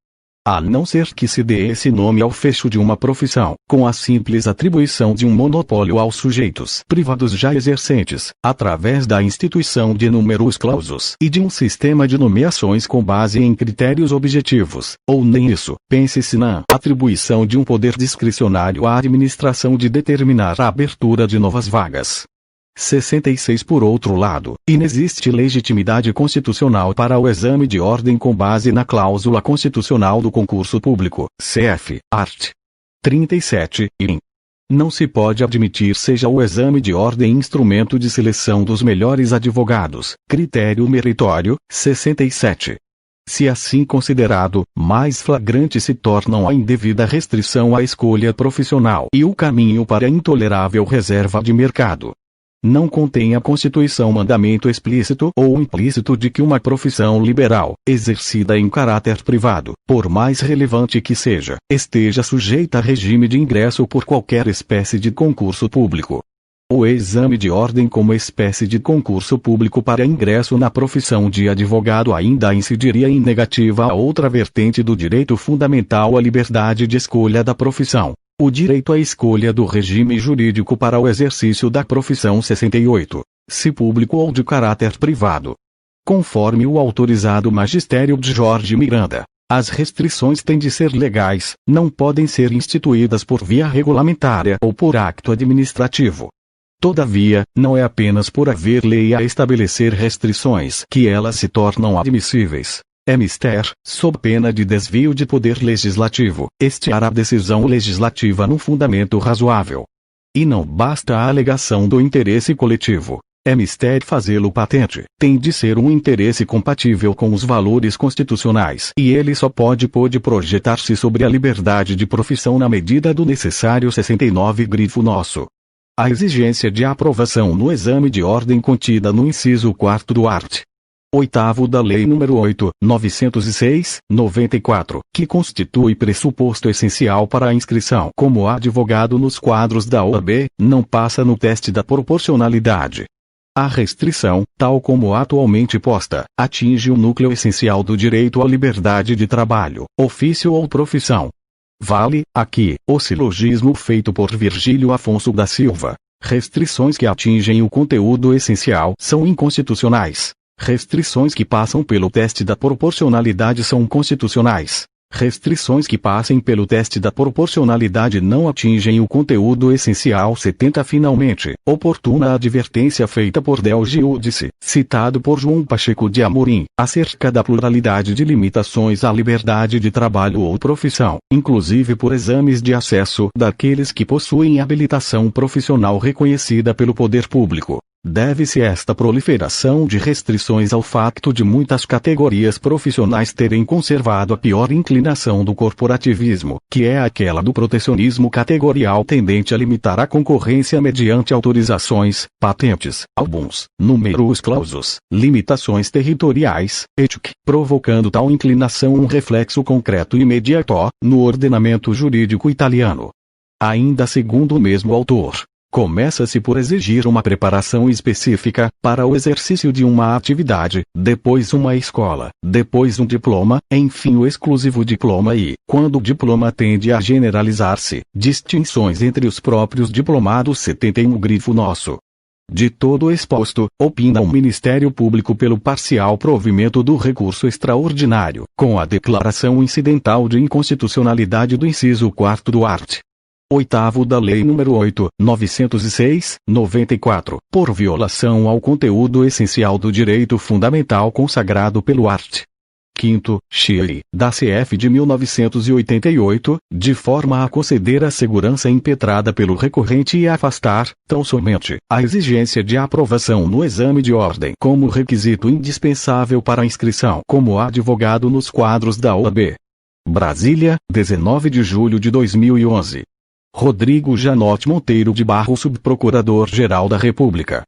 A não ser que se dê esse nome ao fecho de uma profissão, com a simples atribuição de um monopólio aos sujeitos privados já exercentes, através da instituição de inúmeros clausos e de um sistema de nomeações com base em critérios objetivos, ou nem isso, pense-se na atribuição de um poder discricionário à administração de determinar a abertura de novas vagas. 66. Por outro lado, inexiste legitimidade constitucional para o exame de ordem com base na cláusula constitucional do concurso público, cf. art. 37, e não se pode admitir seja o exame de ordem instrumento de seleção dos melhores advogados, critério meritório, 67. Se assim considerado, mais flagrante se tornam a indevida restrição à escolha profissional e o caminho para a intolerável reserva de mercado. Não contém a Constituição mandamento explícito ou implícito de que uma profissão liberal, exercida em caráter privado, por mais relevante que seja, esteja sujeita a regime de ingresso por qualquer espécie de concurso público. O exame de ordem como espécie de concurso público para ingresso na profissão de advogado ainda incidiria em negativa a outra vertente do direito fundamental à liberdade de escolha da profissão. O direito à escolha do regime jurídico para o exercício da profissão 68, se público ou de caráter privado. Conforme o autorizado magistério de Jorge Miranda, As restrições têm de ser legais, não podem ser instituídas por via regulamentar ou por acto administrativo. Todavia, não é apenas por haver lei a estabelecer restrições que elas se tornam admissíveis. É mister, sob pena de desvio de poder legislativo, estirar a decisão legislativa num fundamento razoável. E não basta a alegação do interesse coletivo. É mister fazê-lo patente, tem de ser um interesse compatível com os valores constitucionais e ele só pode projetar-se sobre a liberdade de profissão na medida do necessário 69 grifo nosso. A exigência de aprovação no exame de ordem contida no inciso 4º do art. 8º da Lei nº 8.906/94, que constitui pressuposto essencial para a inscrição como advogado nos quadros da OAB, não passa no teste da proporcionalidade. A restrição, tal como atualmente posta, atinge o núcleo essencial do direito à liberdade de trabalho, ofício ou profissão. Vale, aqui, o silogismo feito por Virgílio Afonso da Silva. Restrições que atingem o conteúdo essencial são inconstitucionais. Restrições que passam pelo teste da proporcionalidade são constitucionais. Restrições que passem pelo teste da proporcionalidade não atingem o conteúdo essencial. 70 Finalmente, oportuna advertência feita por Del Giudice, citado por João Pacheco de Amorim, acerca da pluralidade de limitações à liberdade de trabalho ou profissão, inclusive por exames de acesso daqueles que possuem habilitação profissional reconhecida pelo poder público. Deve-se esta proliferação de restrições ao facto de muitas categorias profissionais terem conservado a pior inclinação do corporativismo, que é aquela do protecionismo categorial tendente a limitar a concorrência mediante autorizações, patentes, álbuns, numerus clausus, limitações territoriais, etc., provocando tal inclinação um reflexo concreto e imediato no ordenamento jurídico italiano. Ainda segundo o mesmo autor, começa-se por exigir uma preparação específica para o exercício de uma atividade, depois uma escola, depois um diploma, enfim o exclusivo diploma e, quando o diploma tende a generalizar-se, distinções entre os próprios diplomados. 71 grifo nosso. De todo o exposto, opina o Ministério Público pelo parcial provimento do recurso extraordinário, com a declaração incidental de inconstitucionalidade do inciso 4º do art. 8º da Lei nº 8.906/94, por violação ao conteúdo essencial do direito fundamental consagrado pelo art. 5º, Chile, da CF de 1988, de forma a conceder a segurança impetrada pelo recorrente e afastar, tão somente, a exigência de aprovação no exame de ordem como requisito indispensável para a inscrição como advogado nos quadros da OAB. Brasília, 19 de julho de 2011. Rodrigo Janote Monteiro de Barros, Subprocurador-Geral da República.